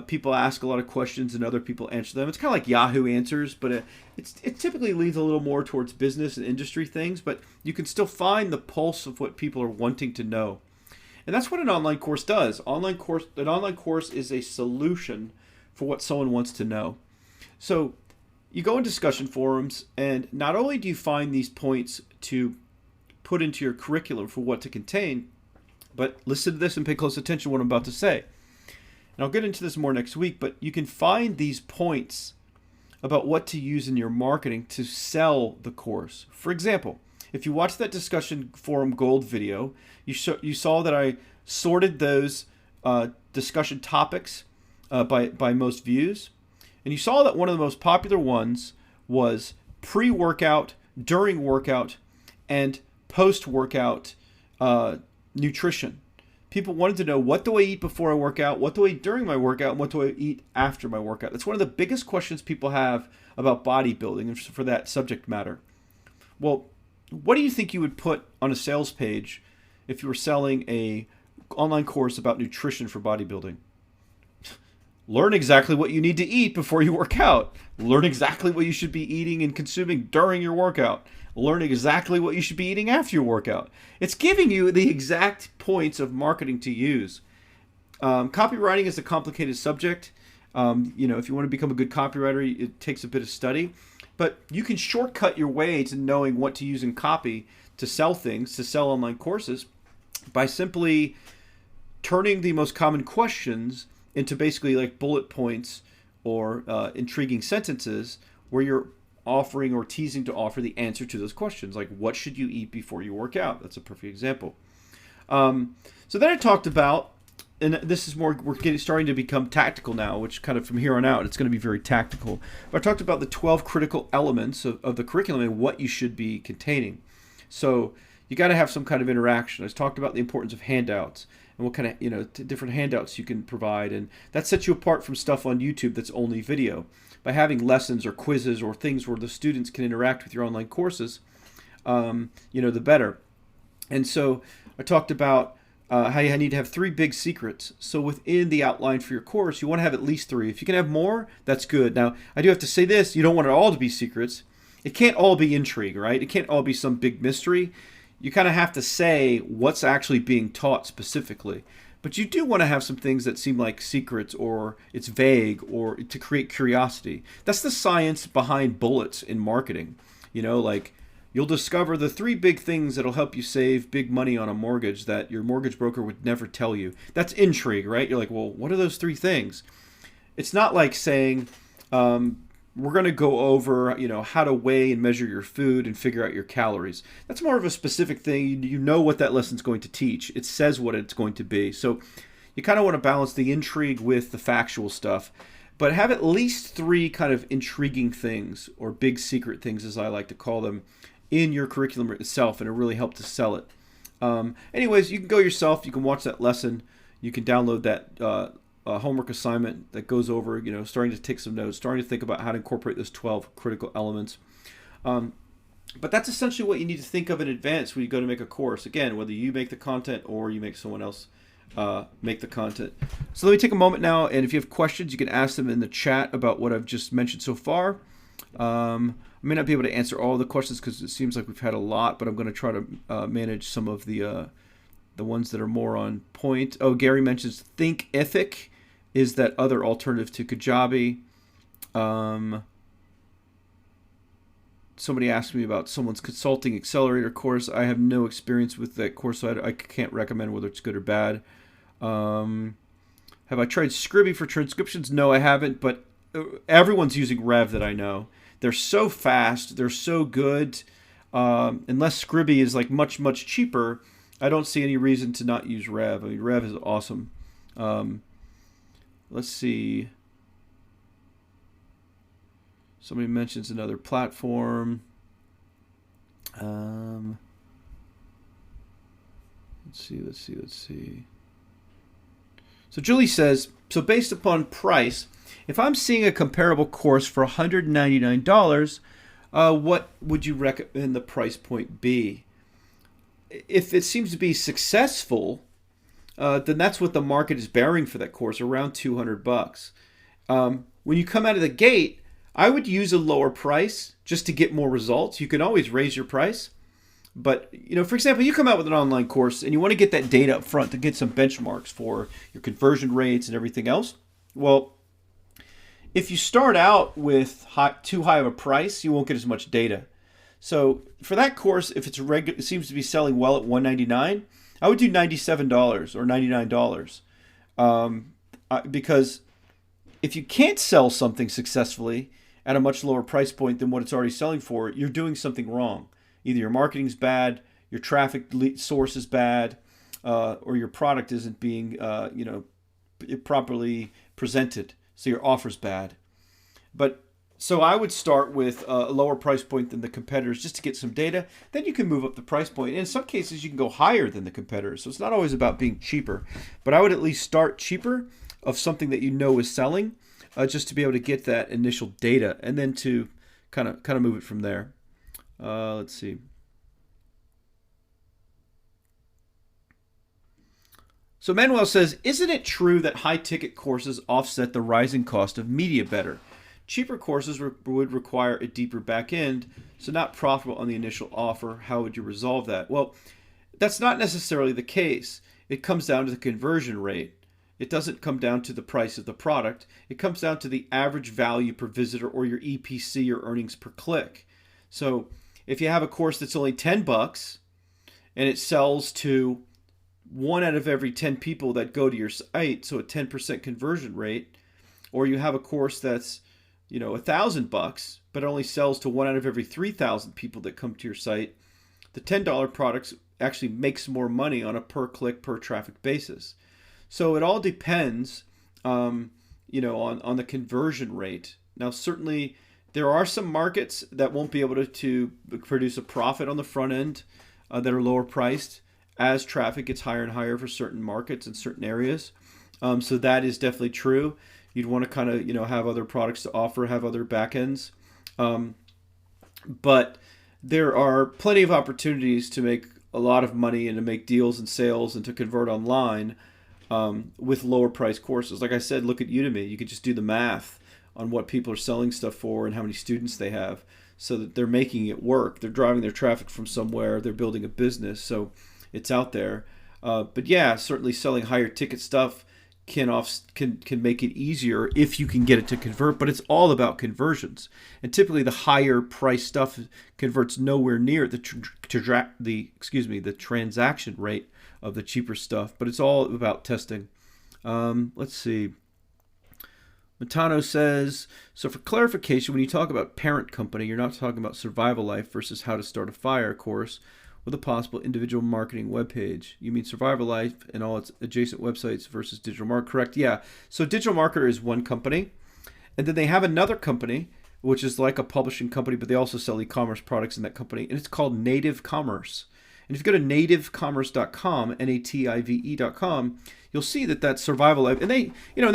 People ask a lot of questions and other people answer them. It's kind of like Yahoo Answers, but it typically leans a little more towards business and industry things, but you can still find the pulse of what people are wanting to know. And that's what an online course does. An online course is a solution for what someone wants to know. So you go in discussion forums, and not only do you find these points to put into your curriculum for what to contain, but listen to this and pay close attention to what I'm about to say. And I'll get into this more next week, but you can find these points about what to use in your marketing to sell the course. For example, if you watch that discussion forum gold video, you saw that I sorted those discussion topics by most views. And you saw that one of the most popular ones was pre-workout, during workout, and post-workout nutrition. People wanted to know, what do I eat before I work out? What do I eat during my workout? And what do I eat after my workout? That's one of the biggest questions people have about bodybuilding and for that subject matter. Well, what do you think you would put on a sales page if you were selling a online course about nutrition for bodybuilding? Learn exactly what you need to eat before you work out. Learn exactly what you should be eating and consuming during your workout. Learn exactly what you should be eating after your workout. It's giving you the exact points of marketing to use. Copywriting is a complicated subject. If you want to become a good copywriter, it takes a bit of study. But you can shortcut your way to knowing what to use in copy to sell things, to sell online courses, by simply turning the most common questions into basically like bullet points or intriguing sentences where you're offering or teasing to offer the answer to those questions. Like, what should you eat before you work out? That's a perfect example. So then I talked about, and this is more, starting to become tactical now, which kind of from here on out, it's going to be very tactical. But I talked about the 12 critical elements of the curriculum and what you should be containing. So you got to have some kind of interaction. I talked about the importance of handouts and what kind of, different handouts you can provide. And that sets you apart from stuff on YouTube that's only video. By having lessons or quizzes or things where the students can interact with your online courses, the better. And so I talked about how you need to have three big secrets. So within the outline for your course, you want to have at least three. If you can have more, that's good. Now, I do have to say this, you don't want it all to be secrets. It can't all be intrigue, right? It can't all be some big mystery. You kind of have to say what's actually being taught specifically. But you do want to have some things that seem like secrets or it's vague or to create curiosity. That's the science behind bullets in marketing. Like you'll discover the three big things that'll help you save big money on a mortgage that your mortgage broker would never tell you. That's intrigue, right? You're like, well, what are those three things? It's not like saying, we're going to go over, how to weigh and measure your food and figure out your calories. That's more of a specific thing. You know what that lesson's going to teach. It says what it's going to be. So you kind of want to balance the intrigue with the factual stuff, but have at least three kind of intriguing things or big secret things, as I like to call them, in your curriculum itself, and it really helps to sell it. Anyways, you can go yourself. You can watch that lesson. You can download that homework assignment that goes over, starting to take some notes, starting to think about how to incorporate those 12 critical elements. But that's essentially what you need to think of in advance when you go to make a course. Again, whether you make the content or you make someone else make the content. So let me take a moment now, and if you have questions, you can ask them in the chat about what I've just mentioned so far. I may not be able to answer all the questions because it seems like we've had a lot, but I'm going to try to manage some of the ones that are more on point. Oh, Gary mentions Thinkific is that other alternative to Kajabi. Somebody asked me about someone's consulting accelerator course. I have no experience with that course, so I can't recommend whether it's good or bad. Have I tried Scribie for transcriptions? No, I haven't, but everyone's using Rev that I know. They're so fast. They're so good. Unless Scribie is like much, much cheaper, I don't see any reason to not use Rev. I mean, Rev is awesome. Let's see. Somebody mentions another platform. Let's see. So Julie says, so based upon price, if I'm seeing a comparable course for $199, what would you recommend the price point be? If it seems to be successful, then that's what the market is bearing for that course, around $200. When you come out of the gate, I would use a lower price just to get more results. You can always raise your price. But, for example, you come out with an online course and you want to get that data up front to get some benchmarks for your conversion rates and everything else. Well, if you start out with too high of a price, you won't get as much data. So for that course, if it seems to be selling well at $199, I would do $97 or $99. Because if you can't sell something successfully at a much lower price point than what it's already selling for, you're doing something wrong. Either your marketing's bad, your traffic source is bad, or your product isn't being, properly presented. So your offer's bad. So I would start with a lower price point than the competitors just to get some data. Then you can move up the price point. In some cases, you can go higher than the competitors. So it's not always about being cheaper. But I would at least start cheaper of something that you know is selling, just to be able to get that initial data, and then to kind of move it from there. Let's see. So Manuel says, isn't it true that high-ticket courses offset the rising cost of media better? Cheaper courses would require a deeper back end, so not profitable on the initial offer. How would you resolve that? Well, that's not necessarily the case. It comes down to the conversion rate. It doesn't come down to the price of the product. It comes down to the average value per visitor or your EPC or earnings per click. So if you have a course that's only $10 and it sells to 1 out of every 10 people that go to your site, so a 10% conversion rate, or you have a course that's $1,000, but only sells to 1 out of every 3,000 people that come to your site, the $10 products actually makes more money on a per click, per traffic basis. So it all depends, on the conversion rate. Now, certainly there are some markets that won't be able to produce a profit on the front end that are lower priced as traffic gets higher and higher for certain markets and certain areas. So that is definitely true. You'd want to kind of, have other products to offer, have other backends. But there are plenty of opportunities to make a lot of money and to make deals and sales and to convert online with lower price courses. Like I said, look at Udemy. You could just do the math on what people are selling stuff for and how many students they have, so that they're making it work. They're driving their traffic from somewhere. They're building a business, so it's out there. But yeah, certainly selling higher ticket stuff can make it easier if you can get it to convert. But it's all about conversions, and typically the higher price stuff converts nowhere near the transaction rate of the cheaper stuff. But it's all about testing. Let's see. Matano says, so for clarification, when you talk about parent company, you're not talking about Survival Life versus How to Start a Fire course with a possible individual marketing webpage. You mean Survival Life and all its adjacent websites versus Digital Marketer, correct? Yeah. So Digital Marketer is one company, and then they have another company, which is like a publishing company, but they also sell e-commerce products in that company, and it's called Native Commerce. And if you go to nativecommerce.com, native.com, you'll see that that's Survival Life. And they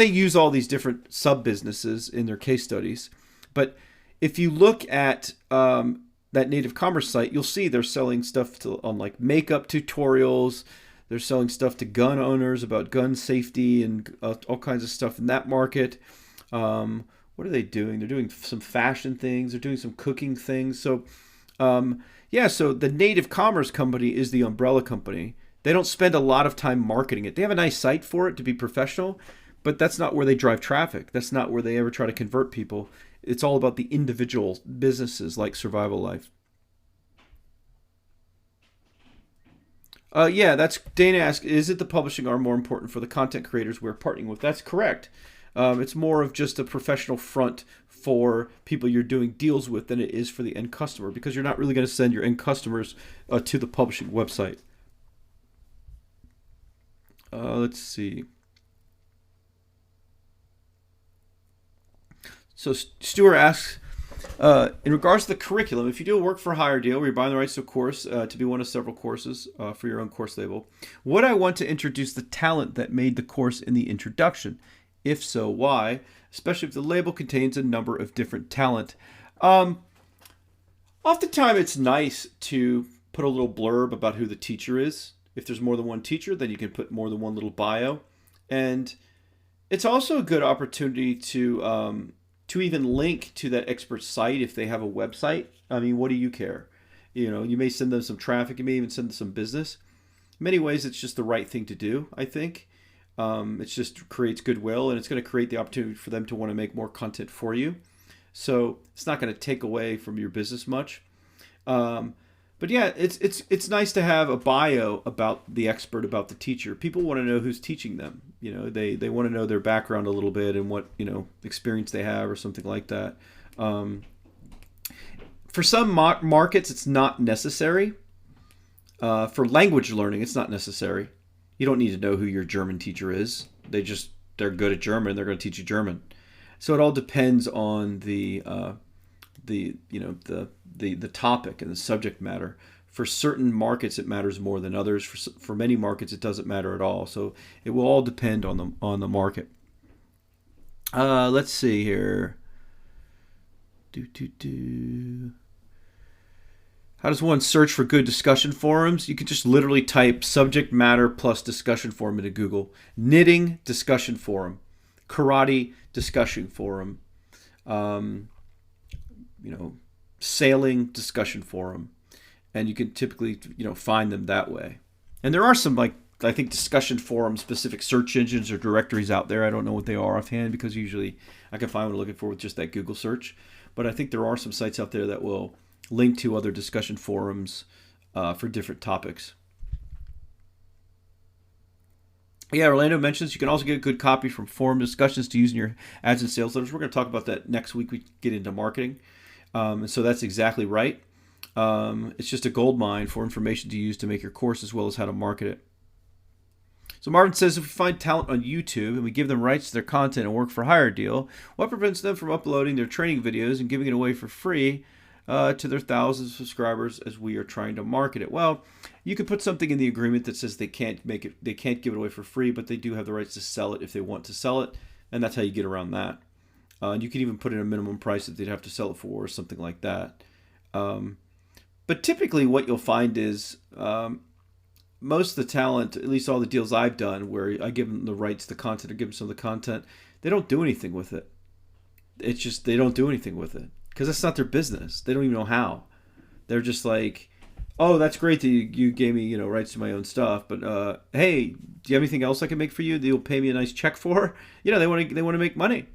use all these different sub-businesses in their case studies. But if you look at that Native Commerce site, you'll see they're selling stuff on like makeup tutorials. They're selling stuff to gun owners about gun safety and all kinds of stuff in that market. What are they doing? They're doing some fashion things. They're doing some cooking things. So so the Native Commerce company is the umbrella company. They don't spend a lot of time marketing it. They have a nice site for it to be professional, but that's not where they drive traffic. That's not where they ever try to convert people. It's all about the individual businesses like Survival Life. That's Dana asked, is it the publishing arm more important for the content creators we're partnering with? That's correct. It's more of just a professional front for people you're doing deals with than it is for the end customer, because you're not really going to send your end customers to the publishing website. Let's see. So Stuart asks, in regards to the curriculum, if you do a work for hire deal where you're buying the rights to a course to be one of several courses for your own course label, would I want to introduce the talent that made the course in the introduction? If so, why? Especially if the label contains a number of different talent. Oftentimes it's nice to put a little blurb about who the teacher is. If there's more than one teacher, then you can put more than one little bio. And it's also a good opportunity to even link to that expert's site if they have a website. I mean, what do you care? You may send them some traffic. You may even send them some business. In many ways, it's just the right thing to do, I think. It just creates goodwill, and it's going to create the opportunity for them to want to make more content for you. So it's not going to take away from your business much. But yeah, it's nice to have a bio about the expert, about the teacher. People want to know who's teaching them. They want to know their background a little bit and what experience they have or something like that. For some markets, it's not necessary. For language learning, it's not necessary. You don't need to know who your German teacher is. They're good at German. They're going to teach you German. So it all depends on the topic and the subject matter. For certain markets, it matters more than others. For many markets, it doesn't matter at all. So it will all depend on the market. Let's see here. How does one search for good discussion forums? You can just literally type subject matter plus discussion forum into Google. Knitting discussion forum, karate discussion forum, sailing discussion forum, and you can typically find them that way. And there are some I think discussion forum specific search engines or directories out there. I don't know what they are offhand because usually I can find what I'm looking for with just that Google search. But I think there are some sites out there that will link to other discussion forums for different topics. Yeah, Orlando mentions you can also get a good copy from forum discussions to use in your ads and sales letters. We're going to talk about that next week. We get into marketing. And so that's exactly right. It's just a gold mine for information to use to make your course as well as how to market it. So Marvin says, if we find talent on YouTube and we give them rights to their content and work for hire deal, what prevents them from uploading their training videos and giving it away for free to their thousands of subscribers as we are trying to market it? Well, you could put something in the agreement that says they can't give it away for free, but they do have the rights to sell it if they want to sell it, and that's how you get around that. And you can even put in a minimum price that they'd have to sell it for or something like that. But typically, what you'll find is most of the talent, at least all the deals I've done, where I give them the rights to the content or give them some of the content, they don't do anything with it. It's just they don't do anything with it because that's not their business. They don't even know how. They're just like, oh, that's great that you gave me rights to my own stuff, but hey, do you have anything else I can make for you that you'll pay me a nice check for? They want to make money,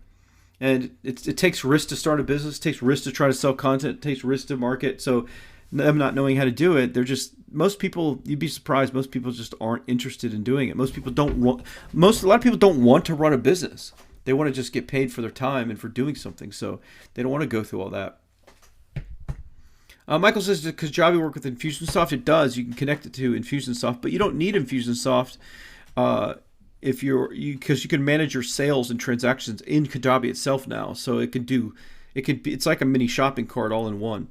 and it takes risk to start a business. It takes risk to try to sell content. It takes risk to market. So them not knowing how to do it, they're just most people. You'd be surprised. Most people just aren't interested in doing it. Most people don't want. A lot of people don't want to run a business. They want to just get paid for their time and for doing something. So they don't want to go through all that. Michael says, does Kajabi work with Infusionsoft? It does. You can connect it to Infusionsoft, but you don't need Infusionsoft if because you can manage your sales and transactions in Kajabi itself now. So it's like a mini shopping cart all in one.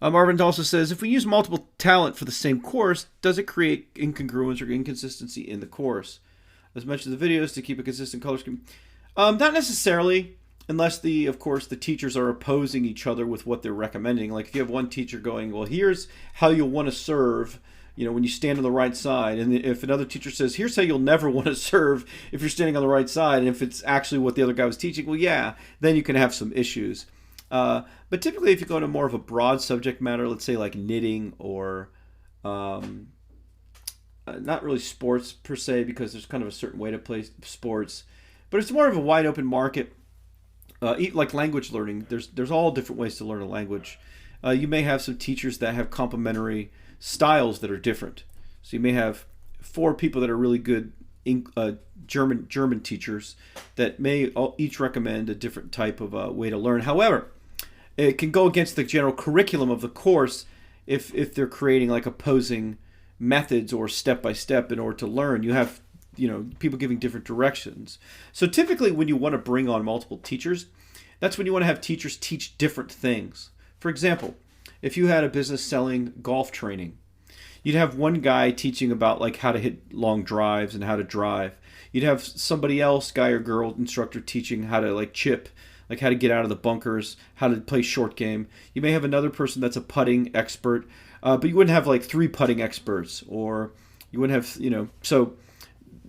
Marvin also says, if we use multiple talent for the same course, does it create incongruence or inconsistency in the course? As mentioned in the videos, to keep a consistent color scheme. Not necessarily. Unless of course, the teachers are opposing each other with what they're recommending. Like if you have one teacher going, well, here's how you'll want to serve, when you stand on the right side. And if another teacher says, here's how you'll never want to serve if you're standing on the right side. And if it's actually what the other guy was teaching, well, yeah, then you can have some issues. But typically, if you go into more of a broad subject matter, let's say like knitting or not really sports per se, because there's kind of a certain way to play sports, but it's more of a wide open market. Like language learning, there's all different ways to learn a language. You may have some teachers that have complementary styles that are different. So you may have 4 people that are really good German teachers that may each recommend a different type of way to learn. However, it can go against the general curriculum of the course if they're creating like opposing methods or step by step in order to learn. You have people giving different directions. So typically when you want to bring on multiple teachers, that's when you want to have teachers teach different things. For example, if you had a business selling golf training, you'd have one guy teaching about like how to hit long drives and how to drive. You'd have somebody else, guy or girl instructor, teaching how to like chip, like how to get out of the bunkers, how to play short game. You may have another person that's a putting expert, but you wouldn't have like 3 putting experts, or you wouldn't have, so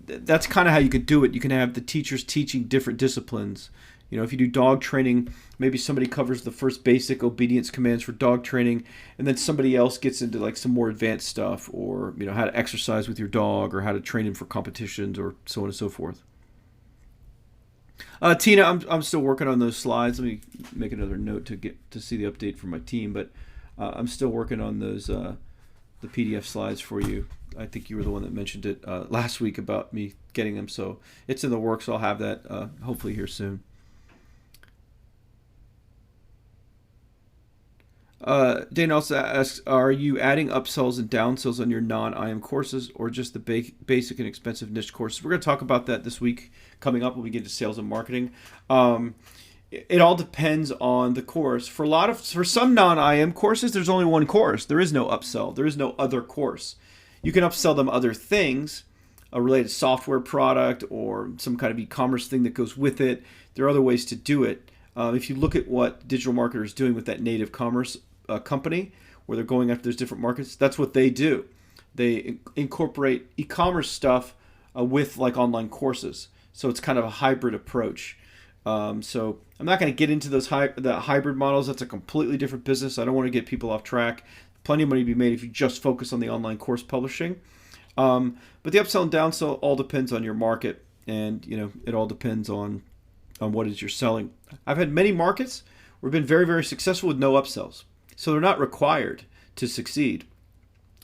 that's kind of how you could do it. You can have the teachers teaching different disciplines. If you do dog training, maybe somebody covers the first basic obedience commands for dog training, and then somebody else gets into like some more advanced stuff, or how to exercise with your dog, or how to train him for competitions, or so on and so forth. Tina, I'm still working on those slides. Let me make another note to get to see the update from my team, but I'm still working on those the PDF slides for you. I think you were the one that mentioned it last week about me getting them, so it's in the works. So I'll have that hopefully here soon. Dana also asks, are you adding upsells and downsells on your non-IM courses, or just the basic and expensive niche courses? We're going to talk about that this week coming up when we get to sales and marketing. It all depends on the course. For some non-IM courses, there's only one course. There is no upsell. There is no other course. You can upsell them other things, a related software product or some kind of e-commerce thing that goes with it. There are other ways to do it. If you look at what digital marketers are doing with that native commerce company, where they're going after those different markets, that's what they do. They incorporate e-commerce stuff with like online courses. So it's kind of a hybrid approach. So I'm not going to get into the hybrid models. That's a completely different business. I don't want to get people off track. Plenty of money to be made if you just focus on the online course publishing. But the upsell and downsell all depends on your market, and it all depends on what it is you're selling. I've had many markets where we've been very, very successful with no upsells. So they're not required to succeed.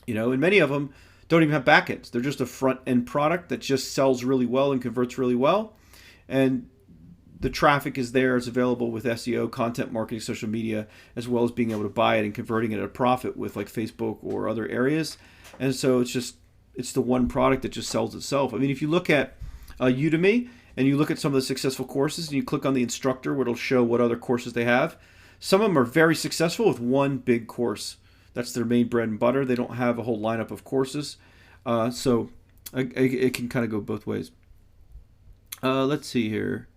And many of them don't even have backends. They're just a front end product that just sells really well and converts really well. And the traffic is there. It's available with SEO, content marketing, social media, as well as being able to buy it and converting it at a profit with like Facebook or other areas. And so it's the one product that just sells itself. I mean, if you look at Udemy and you look at some of the successful courses and you click on the instructor where it'll show what other courses they have, some of them are very successful with one big course. That's their main bread and butter. They don't have a whole lineup of courses. So it can kind of go both ways. Let's see here.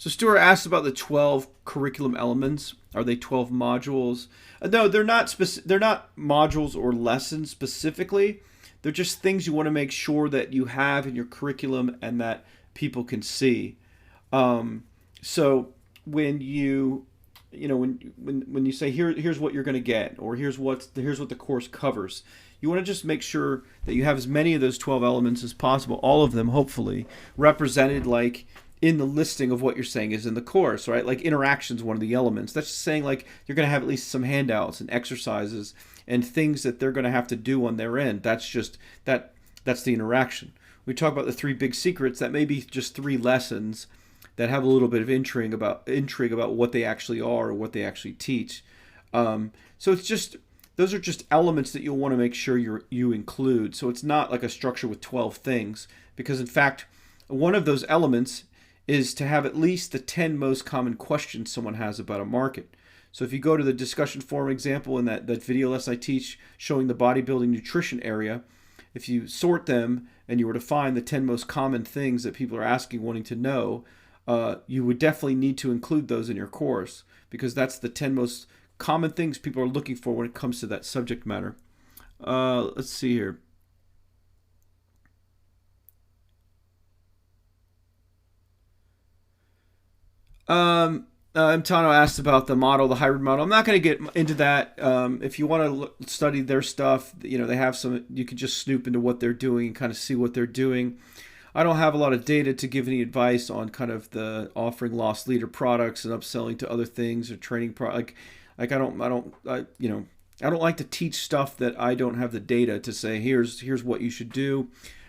So Stuart asked about the 12 curriculum elements. Are they 12 modules? No, they're not they're not modules or lessons specifically. They're just things you want to make sure that you have in your curriculum and that people can see. So when when you say here's what you're going to get, or here's what the course covers, you want to just make sure that you have as many of those 12 elements as possible, all of them hopefully represented like in the listing of what you're saying is in the course, right? Like interactions, one of the elements. That's just saying like you're going to have at least some handouts and exercises and things that they're going to have to do on their end. That's just that's the interaction. We talk about the 3 big secrets. That may be just 3 lessons that have a little bit of intrigue about what they actually are or what they actually teach. So it's just those are just elements that you'll want to make sure you include. So it's not like a structure with 12 things, because in fact, one of those elements is to have at least the 10 most common questions someone has about a market. So if you go to the discussion forum example in that video lesson I teach showing the bodybuilding nutrition area, if you sort them and you were to find the 10 most common things that people are asking, wanting to know, you would definitely need to include those in your course, because that's the 10 most common things people are looking for when it comes to that subject matter. Let's see here. Tano asked about the model, the hybrid model. I'm not going to get into that. If you want to study their stuff, they have some, you can just snoop into what they're doing and kind of see what they're doing. I don't have a lot of data to give any advice on kind of the offering loss leader products and upselling to other things or training I don't like to teach stuff that I don't have the data to say here's what you should do.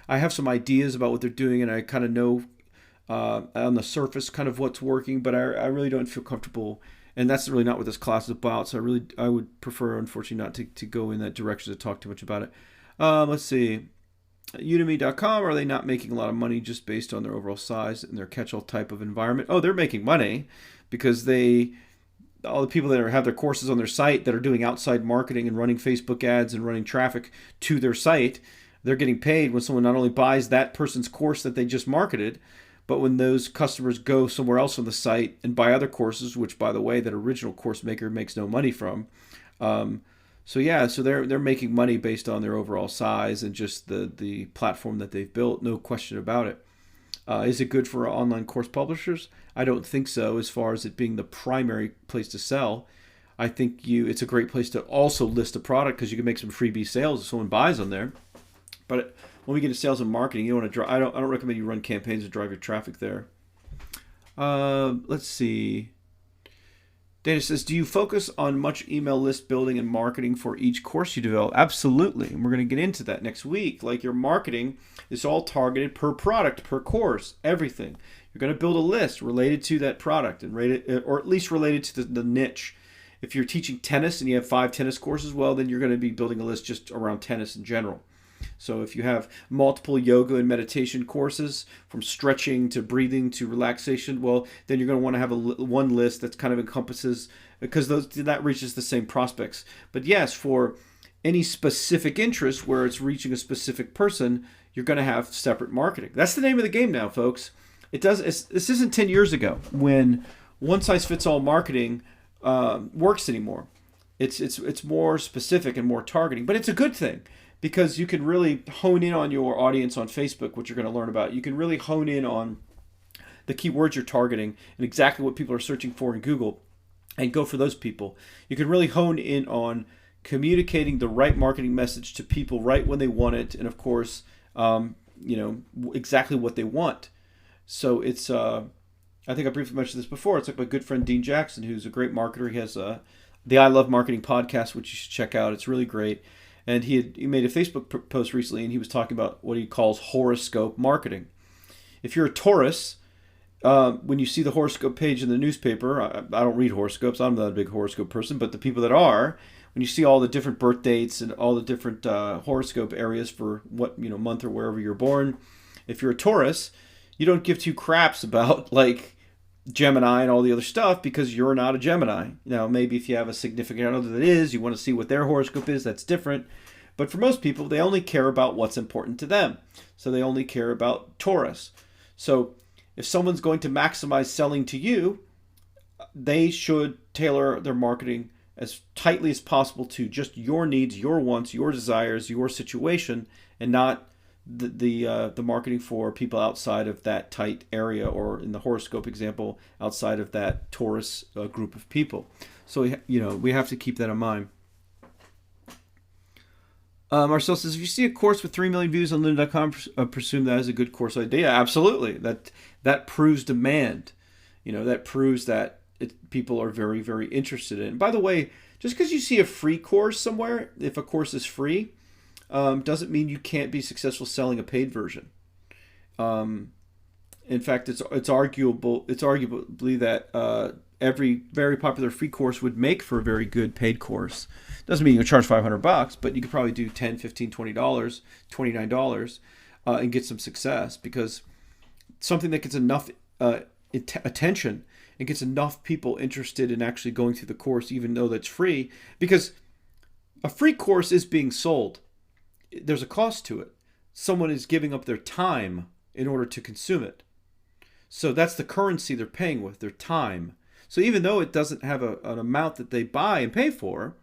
I have some ideas about what they're doing, and I kind of know on the surface kind of what's working, but I really don't feel comfortable, and that's really not what this class is about. So I would prefer, unfortunately, not to go in that direction to talk too much about it. Let's see. Udemy.com, are they not making a lot of money just based on their overall size and their catch-all type of environment? Oh, they're making money because all the people that have their courses on their site that are doing outside marketing and running Facebook ads and running traffic to their site, they're getting paid when someone not only buys that person's course that they just marketed, but when those customers go somewhere else on the site and buy other courses, which, by the way, that original course maker makes no money from. So they're making money based on their overall size and just the platform that they've built, no question about it. Is it good for online course publishers? I don't think so, as far as it being the primary place to sell. I think it's a great place to also list a product, because you can make some freebie sales if someone buys on there. But when we get to sales and marketing, you don't want to I don't recommend you run campaigns to drive your traffic there. Let's see. Dana says, do you focus on much email list building and marketing for each course you develop? Absolutely. And we're going to get into that next week. Like, your marketing is all targeted per product, per course, everything. You're going to build a list related to that product, and or at least related to the niche. If you're teaching tennis and you have 5 tennis courses, well, then you're going to be building a list just around tennis in general. So if you have multiple yoga and meditation courses, from stretching to breathing to relaxation, well, then you're going to want to have one list that kind of encompasses, because that reaches the same prospects. But yes, for any specific interest where it's reaching a specific person, you're going to have separate marketing. That's the name of the game now, folks. This isn't 10 years ago when one-size-fits-all marketing works anymore. It's more specific and more targeting, but it's a good thing, because you can really hone in on your audience on Facebook, which you're going to learn about. You can really hone in on the keywords you're targeting and exactly what people are searching for in Google, and go for those people. You can really hone in on communicating the right marketing message to people right when they want it, and of course, exactly what they want. So it's, I think I briefly mentioned this before. It's like my good friend Dean Jackson, who's a great marketer. He has the I Love Marketing podcast, which you should check out. It's really great. And he made a Facebook post recently, and he was talking about what he calls horoscope marketing. If you're a Taurus, when you see the horoscope page in the newspaper, I don't read horoscopes. I'm not a big horoscope person, but the people that are, when you see all the different birth dates and all the different horoscope areas for what month or wherever you're born, if you're a Taurus, you don't give two craps about like Gemini and all the other stuff, because you're not a Gemini. Now, maybe if you have a significant other that is, you want to see what their horoscope is, that's different. But for most people, they only care about what's important to them. So they only care about Taurus. So if someone's going to maximize selling to you, they should tailor their marketing as tightly as possible to just your needs, your wants, your desires, your situation, and not the marketing for people outside of that tight area, or in the horoscope example, outside of that Taurus group of people. So we have to keep that in mind. Marcel says, if you see a course with 3 million views on lynda.com, presume that is a good course idea. Absolutely. That proves demand. That proves that people are very, very interested in it. And by the way, just because you see a free course somewhere, if a course is free, doesn't mean you can't be successful selling a paid version. In fact, it's arguably that every very popular free course would make for a very good paid course. Doesn't mean you can charge $500, but you could probably do $10, $15, $20, $29 and get some success, because something that gets enough attention and gets enough people interested in actually going through the course, even though that's free, because a free course is being sold. There's a cost to it. Someone is giving up their time in order to consume it. So that's the currency they're paying with, their time. So even though it doesn't have an amount that they buy and pay for,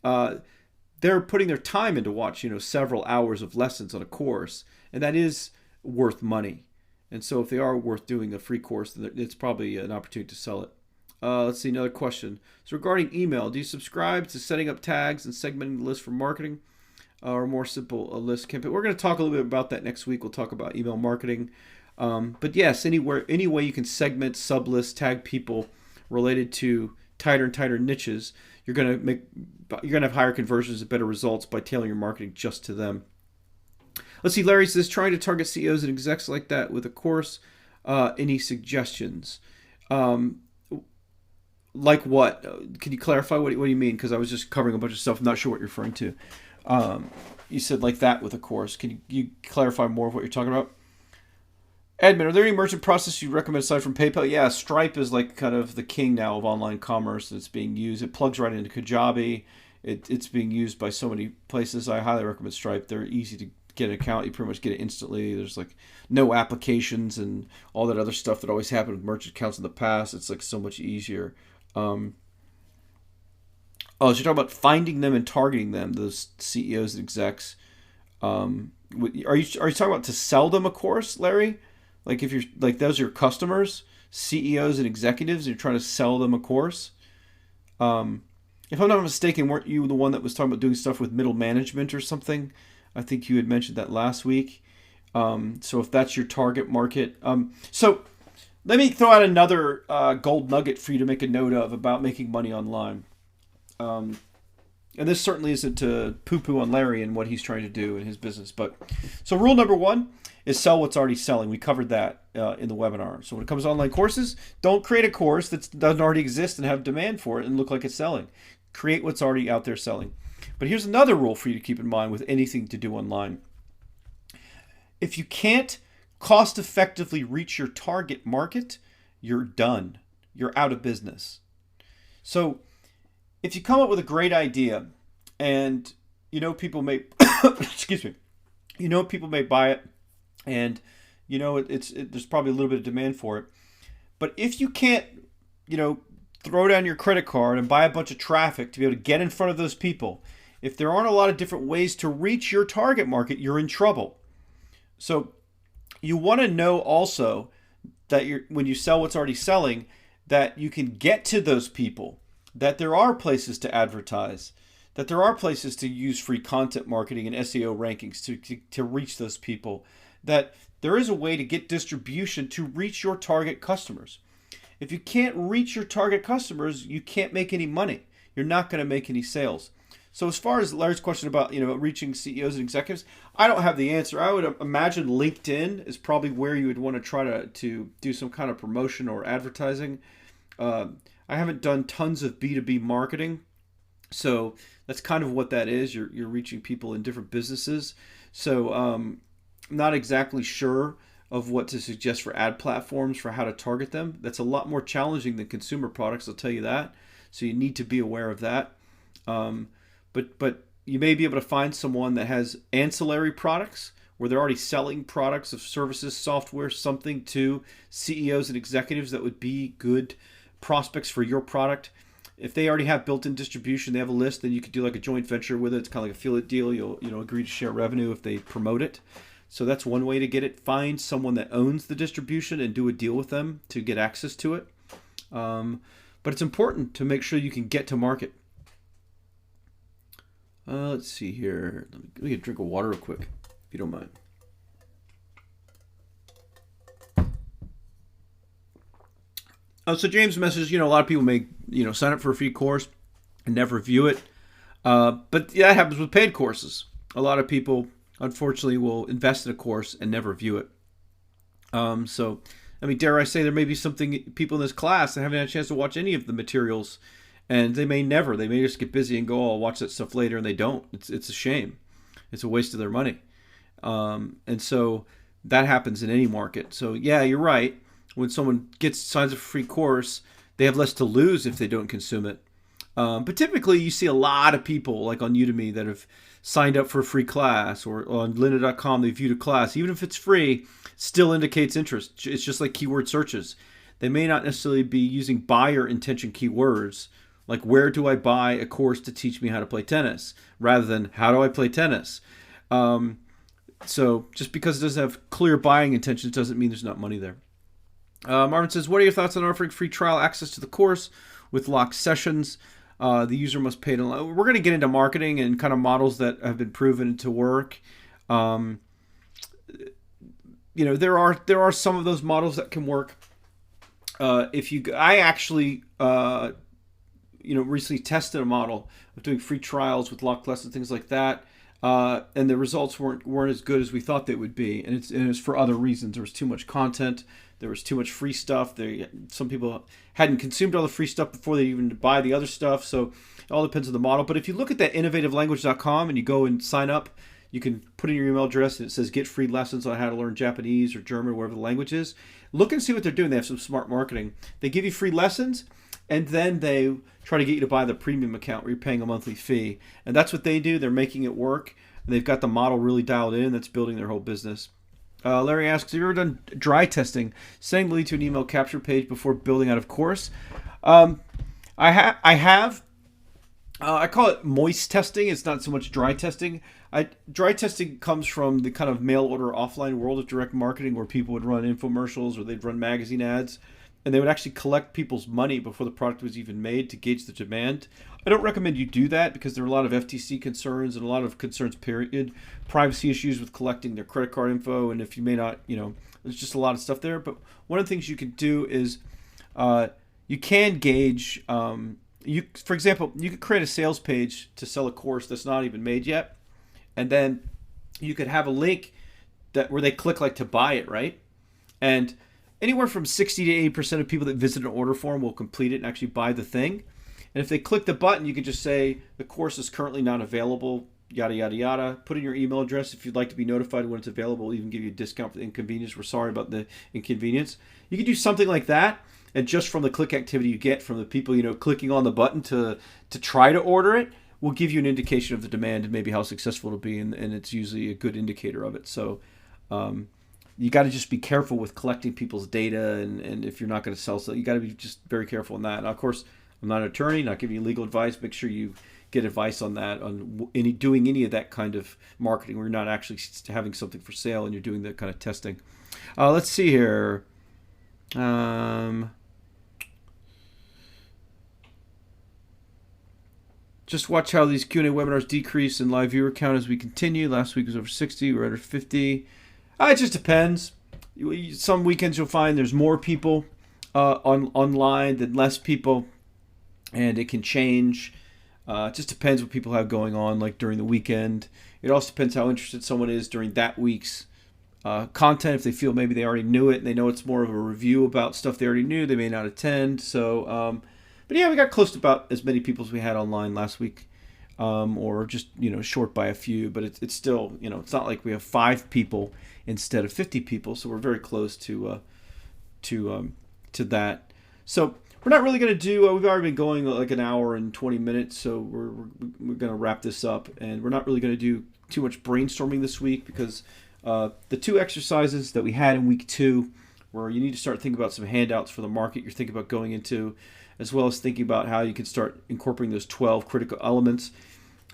they're putting their time into watch, several hours of lessons on a course, and that is worth money. And so if they are worth doing a free course, then it's probably an opportunity to sell it. Let's see, another question. So regarding email, do you subscribe to setting up tags and segmenting the list for marketing, or more simple a list campaign? We're going to talk a little bit about that next week. We'll talk about email marketing. But yes, any way you can segment, sublist, tag people related to tighter and tighter niches, you're going to have higher conversions and better results by tailoring your marketing just to them. Let's see, Larry says, trying to target CEOs and execs like that with a course. Any suggestions? Like what? Can you clarify what do you mean? Because I was just covering a bunch of stuff. I'm not sure what you're referring to. You said like that with a course. Can you clarify more of what you're talking about? Edmund, are there any merchant processes you recommend aside from PayPal? Yeah, Stripe is like kind of the king now of online commerce. It's being used. It plugs right into Kajabi. It's being used by so many places. I highly recommend Stripe. They're easy to get an account. You pretty much get it instantly. There's like no applications and all that other stuff that always happened with merchant accounts in the past. It's like so much easier. So you're talking about finding them and targeting them, those CEOs and execs. Are you talking about to sell them a course, Larry? Like if you're like those are your customers, CEOs and executives, and you're trying to sell them a course? If I'm not mistaken, weren't you the one that was talking about doing stuff with middle management or something? I think you had mentioned that last week. So if that's your target market. So let me throw out another gold nugget for you to make a note of about making money online. And this certainly isn't to poo-poo on Larry and what he's trying to do in his business. But so rule number 1 is sell what's already selling. We covered that in the webinar. So when it comes to online courses, don't create a course that doesn't already exist and have demand for it and look like it's selling. Create what's already out there selling. But here's another rule for you to keep in mind with anything to do online. If you can't cost effectively reach your target market, you're done. You're out of business. If you come up with a great idea and people may excuse me, people may buy it, and there's probably a little bit of demand for it, but if you can't throw down your credit card and buy a bunch of traffic to be able to get in front of those people, if there aren't a lot of different ways to reach your target market, you're in trouble. So you want to know also that when you sell what's already selling, that you can get to those people, that there are places to advertise, that there are places to use free content marketing and SEO rankings to reach those people, that there is a way to get distribution to reach your target customers. If you can't reach your target customers, you can't make any money. You're not going to make any sales. So as far as Larry's question about reaching CEOs and executives, I don't have the answer. I would imagine LinkedIn is probably where you would want to try to do some kind of promotion or advertising. I haven't done tons of B2B marketing, so that's kind of what that is. You're reaching people in different businesses. So I'm not exactly sure of what to suggest for ad platforms for how to target them. That's a lot more challenging than consumer products, I'll tell you that. So you need to be aware of that. But you may be able to find someone that has ancillary products where they're already selling products of services, software, something to CEOs and executives that would be good prospects for your product. If they already have built-in distribution, they have a list, then you could do like a joint venture with it. It's kind of like a affiliate deal. You'll agree to share revenue if they promote it. So that's one way to get it. Find someone that owns the distribution and do a deal with them to get access to it. But it's important to make sure you can get to market. Let's see here. Let me get a drink of water real quick, if you don't mind. So James' message, a lot of people may, sign up for a free course and never view it. But yeah, that happens with paid courses. A lot of people, unfortunately, will invest in a course and never view it. So, dare I say there may be people in this class that haven't had a chance to watch any of the materials, and they may just get busy and go, oh, I'll watch that stuff later, and they don't. It's a shame. It's a waste of their money. And so that happens in any market. So yeah, you're right. When someone signs up for a free course, they have less to lose if they don't consume it. But typically you see a lot of people like on Udemy that have signed up for a free class, or on lynda.com they viewed a class. Even if it's free, still indicates interest. It's just like keyword searches. They may not necessarily be using buyer intention keywords, like where do I buy a course to teach me how to play tennis, rather than how do I play tennis. So just because it doesn't have clear buying intentions doesn't mean there's not money there. Marvin says, what are your thoughts on offering free trial access to the course with locked sessions? The user must pay to. We're going to get into marketing and kind of models that have been proven to work. There are some of those models that can work. I actually recently tested a model of doing free trials with locked lessons and things like that. And the results weren't as good as we thought they would be. And it's for other reasons. There was too much content. There was too much free stuff. Some people hadn't consumed all the free stuff before they even buy the other stuff. So it all depends on the model. But if you look at that innovativelanguage.com and you go and sign up, you can put in your email address and it says get free lessons on how to learn Japanese or German, whatever the language is. Look and see what they're doing. They have some smart marketing. They give you free lessons, and then they try to get you to buy the premium account where you're paying a monthly fee. And that's what they do. They're making it work. And they've got the model really dialed in. That's building their whole business. Larry asks, have you ever done dry testing, sending the lead to an email capture page before building out of course? I have. I call it moist testing. It's not so much dry testing. Dry testing comes from the kind of mail order offline world of direct marketing, where people would run infomercials or they'd run magazine ads, and they would actually collect people's money before the product was even made to gauge the demand. I don't recommend you do that because there are a lot of FTC concerns and a lot of concerns, period. Privacy issues with collecting their credit card info, and if you may not, there's just a lot of stuff there. But one of the things you can do is you can gauge, for example, you could create a sales page to sell a course that's not even made yet, and then you could have a link where they click like to buy it, right? And anywhere from 60 to 80% of people that visit an order form will complete it and actually buy the thing. And if they click the button, you can just say, the course is currently not available, yada, yada, yada. Put in your email address if you'd like to be notified when it's available. We'll even give you a discount for the inconvenience. We're sorry about the inconvenience. You can do something like that. And just from the click activity you get from the people, clicking on the button to try to order it, will give you an indication of the demand and maybe how successful it'll be. And it's usually a good indicator of it. So you got to just be careful with collecting people's data. And if you're not going to sell, so you got to be just very careful on that. And of course, I'm not an attorney, not giving you legal advice. Make sure you get advice on that, on doing any of that kind of marketing where you're not actually having something for sale and you're doing that kind of testing. Let's see here. Just watch how these Q&A webinars decrease in live viewer count as we continue. Last week was over 60. We're under 50. It just depends. Some weekends you'll find there's more people online than less people. And it can change. It just depends what people have going on, like during the weekend. It also depends how interested someone is during that week's content. If they feel maybe they already knew it and they know it's more of a review about stuff they already knew, they may not attend. So, but yeah, we got close to about as many people as we had online last week, or just short by a few. But it's still it's not like we have 5 people instead of 50 people. So we're very close to that. So. We're not really going to do, we've already been going like an hour and 20 minutes, so we're going to wrap this up. And we're not really going to do too much brainstorming this week because The two exercises that we had in week 2, where you need to start thinking about some handouts for the market you're thinking about going into, as well as thinking about how you can start incorporating those 12 critical elements.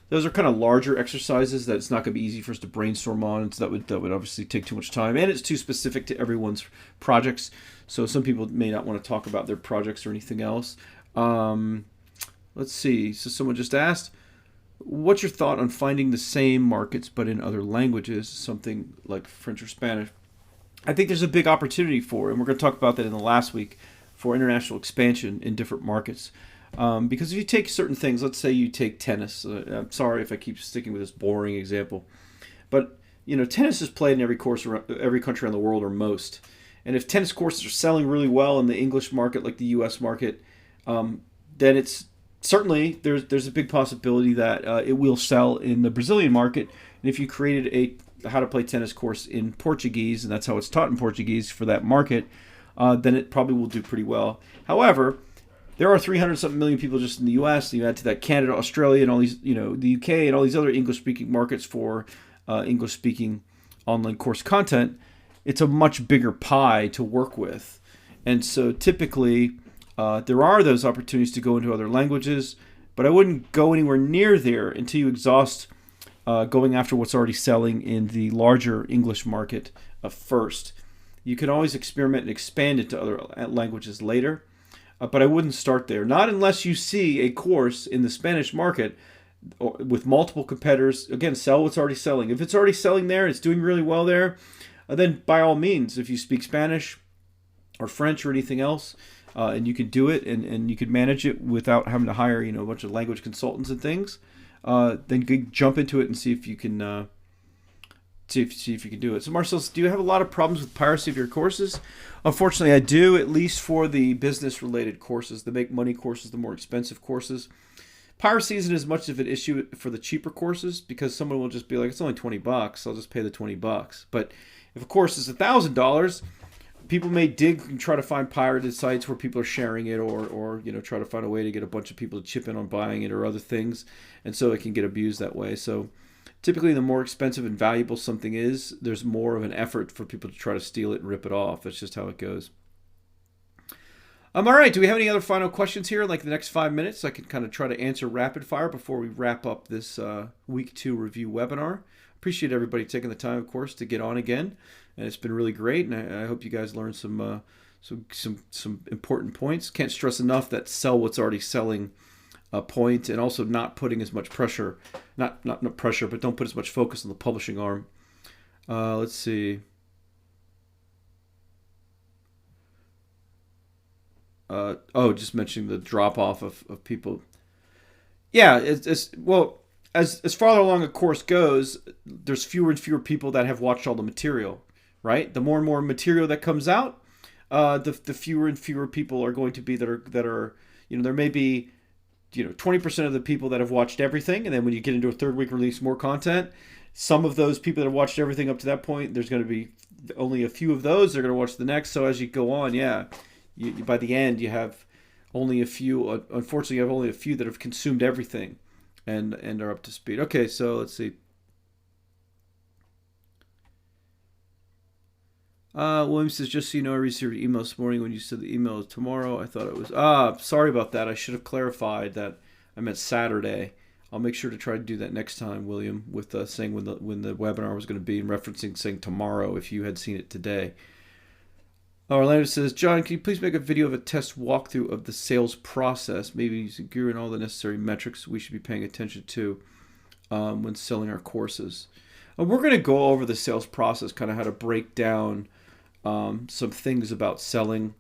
Those are kind of larger exercises that it's not going to be easy for us to brainstorm on, and so that would obviously take too much time, and it's too specific to everyone's projects. So some people may not want to talk about their projects or anything else. Let's see. So someone just asked, what's your thought on finding the same markets but in other languages, something like French or Spanish? I think there's a big opportunity for, and we're going to talk about that in the last week, for international expansion in different markets. Because if you take certain things, let's say you take tennis. I'm sorry if I keep sticking with this boring example, but tennis is played in every every country around the world, or most. And if tennis courses are selling really well in the English market, like the U.S. market, then it's certainly there's a big possibility that it will sell in the Brazilian market. And if you created a how to play tennis course in Portuguese, and that's how it's taught in Portuguese for that market, then it probably will do pretty well. However, there are 300-something million people just in the U.S. You add to that Canada, Australia, and all these, the U.K. and all these other English-speaking markets for English-speaking online course content. It's a much bigger pie to work with, and so typically there are those opportunities to go into other languages, but I wouldn't go anywhere near there until you exhaust going after what's already selling in the larger English market first. You can always experiment and expand into other languages later. But I wouldn't start there. Not unless you see a course in the Spanish market with multiple competitors. Again, sell what's already selling. If it's already selling there, it's doing really well there, then by all means, if you speak Spanish or French or anything else, and you can do it and you can manage it without having to hire a bunch of language consultants and things, then you jump into it and see if you can see if you can do it. So Marcel, do you have a lot of problems with piracy of your courses? Unfortunately, I do, at least for the business-related courses, the make-money courses, the more expensive courses. Piracy isn't as much of an issue for the cheaper courses, because someone will just be like, it's only $20, I'll just pay the $20. But if a course is $1,000, people may dig and try to find pirated sites where people are sharing it, or try to find a way to get a bunch of people to chip in on buying it or other things, and so it can get abused that way. So typically, the more expensive and valuable something is, there's more of an effort for people to try to steal it and rip it off. That's just how it goes. All right. Do we have any other final questions here? Like the next 5 minutes, I can kind of try to answer rapid fire before we wrap up this week 2 review webinar. Appreciate everybody taking the time, of course, to get on again, and it's been really great. And I hope you guys learned some important points. Can't stress enough that sell what's already selling point, and also not putting as much pressure, not pressure, but don't put as much focus on the publishing arm. Let's see. Just mentioning the drop off of people. Yeah, as farther along a course goes, there's fewer and fewer people that have watched all the material, right? The more and more material that comes out, the fewer and fewer people are going to be that are there may be 20% of the people that have watched everything, and then when you get into a third week release more content, some of those people that have watched everything up to that point, there's going to be only a few of those. They're going to watch the next. So as you go on, by the end you have only a few. Unfortunately, you have only a few that have consumed everything, and are up to speed. Okay, so let's see. William says, just so you know, I received an email this morning when you said the email is tomorrow. I thought it was, sorry about that. I should have clarified that I meant Saturday. I'll make sure to try to do that next time, William, with saying when the webinar was going to be, and referencing saying tomorrow if you had seen it today. Orlando says, John, can you please make a video of a test walkthrough of the sales process, maybe using gear and all the necessary metrics we should be paying attention to when selling our courses? We're going to go over the sales process, kind of how to break down some things about selling.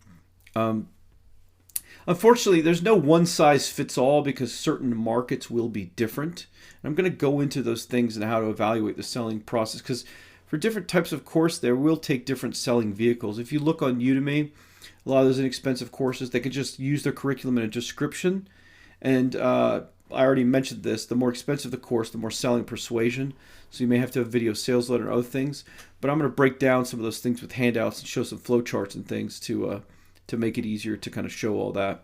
Unfortunately, there's no one size fits all, because certain markets will be different. And I'm going to go into those things and how to evaluate the selling process, because for different types of course, they will take different selling vehicles. If you look on Udemy, a lot of those inexpensive courses, they could just use their curriculum in a description. And I already mentioned this, the more expensive the course, the more selling persuasion. So you may have to have video sales letter and other things. But I'm going to break down some of those things with handouts and show some flowcharts and things to make it easier to kind of show all that.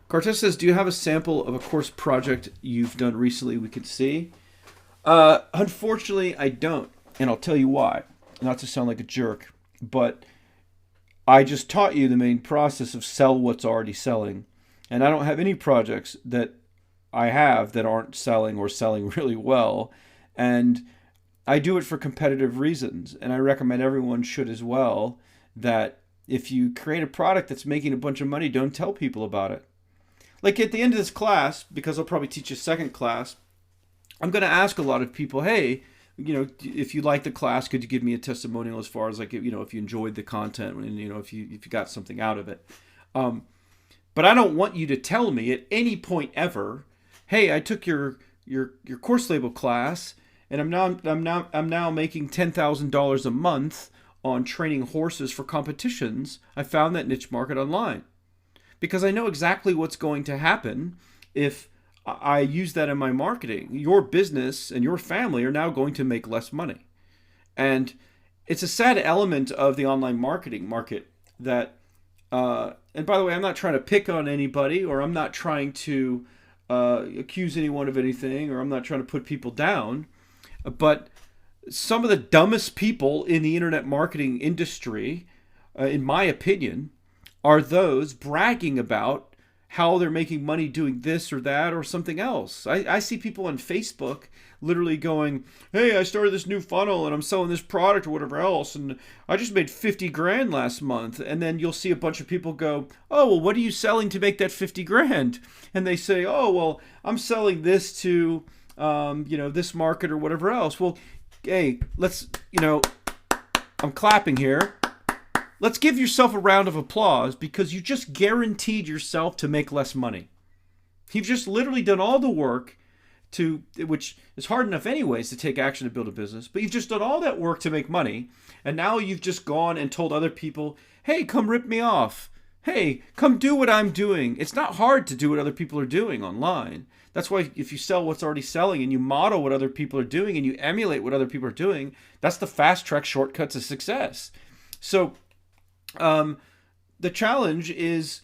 Cortez says, do you have a sample of a course project you've done recently we could see? Unfortunately, I don't, and I'll tell you why. Not to sound like a jerk, but I just taught you the main process of sell what's already selling, and I don't have any projects that I have that aren't selling or selling really well, and I do it for competitive reasons, and I recommend everyone should as well. That if you create a product that's making a bunch of money, don't tell people about it. Like at the end of this class, because I'll probably teach a second class, I'm going to ask a lot of people, hey, if you like the class, could you give me a testimonial as far as like, if you enjoyed the content and, if you got something out of it. Um, but I don't want you to tell me at any point ever, hey, I took your course label class and I'm now making $10,000 a month on training horses for competitions. I found that niche market online because I know exactly what's going to happen if I use that in my marketing. Your business and your family are now going to make less money. And it's a sad element of the online marketing market that, and by the way, I'm not trying to pick on anybody, or I'm not trying to accuse anyone of anything, or I'm not trying to put people down, but some of the dumbest people in the internet marketing industry, in my opinion, are those bragging about how they're making money doing this or that or something else. I see people on Facebook literally going, hey, I started this new funnel and I'm selling this product or whatever else, and I just made 50 grand last month. And then you'll see a bunch of people go, oh, well, what are you selling to make that 50 grand? And they say, oh, well, I'm selling this to, this market or whatever else. Well, hey, I'm clapping here. Let's give yourself a round of applause because you just guaranteed yourself to make less money. You've just literally done all the work which is hard enough anyways to take action to build a business, but you've just done all that work to make money, and now you've just gone and told other people, hey, come rip me off. Hey, come do what I'm doing. It's not hard to do what other people are doing online. That's why if you sell what's already selling and you model what other people are doing and you emulate what other people are doing, that's the fast track shortcut to success. So the challenge is,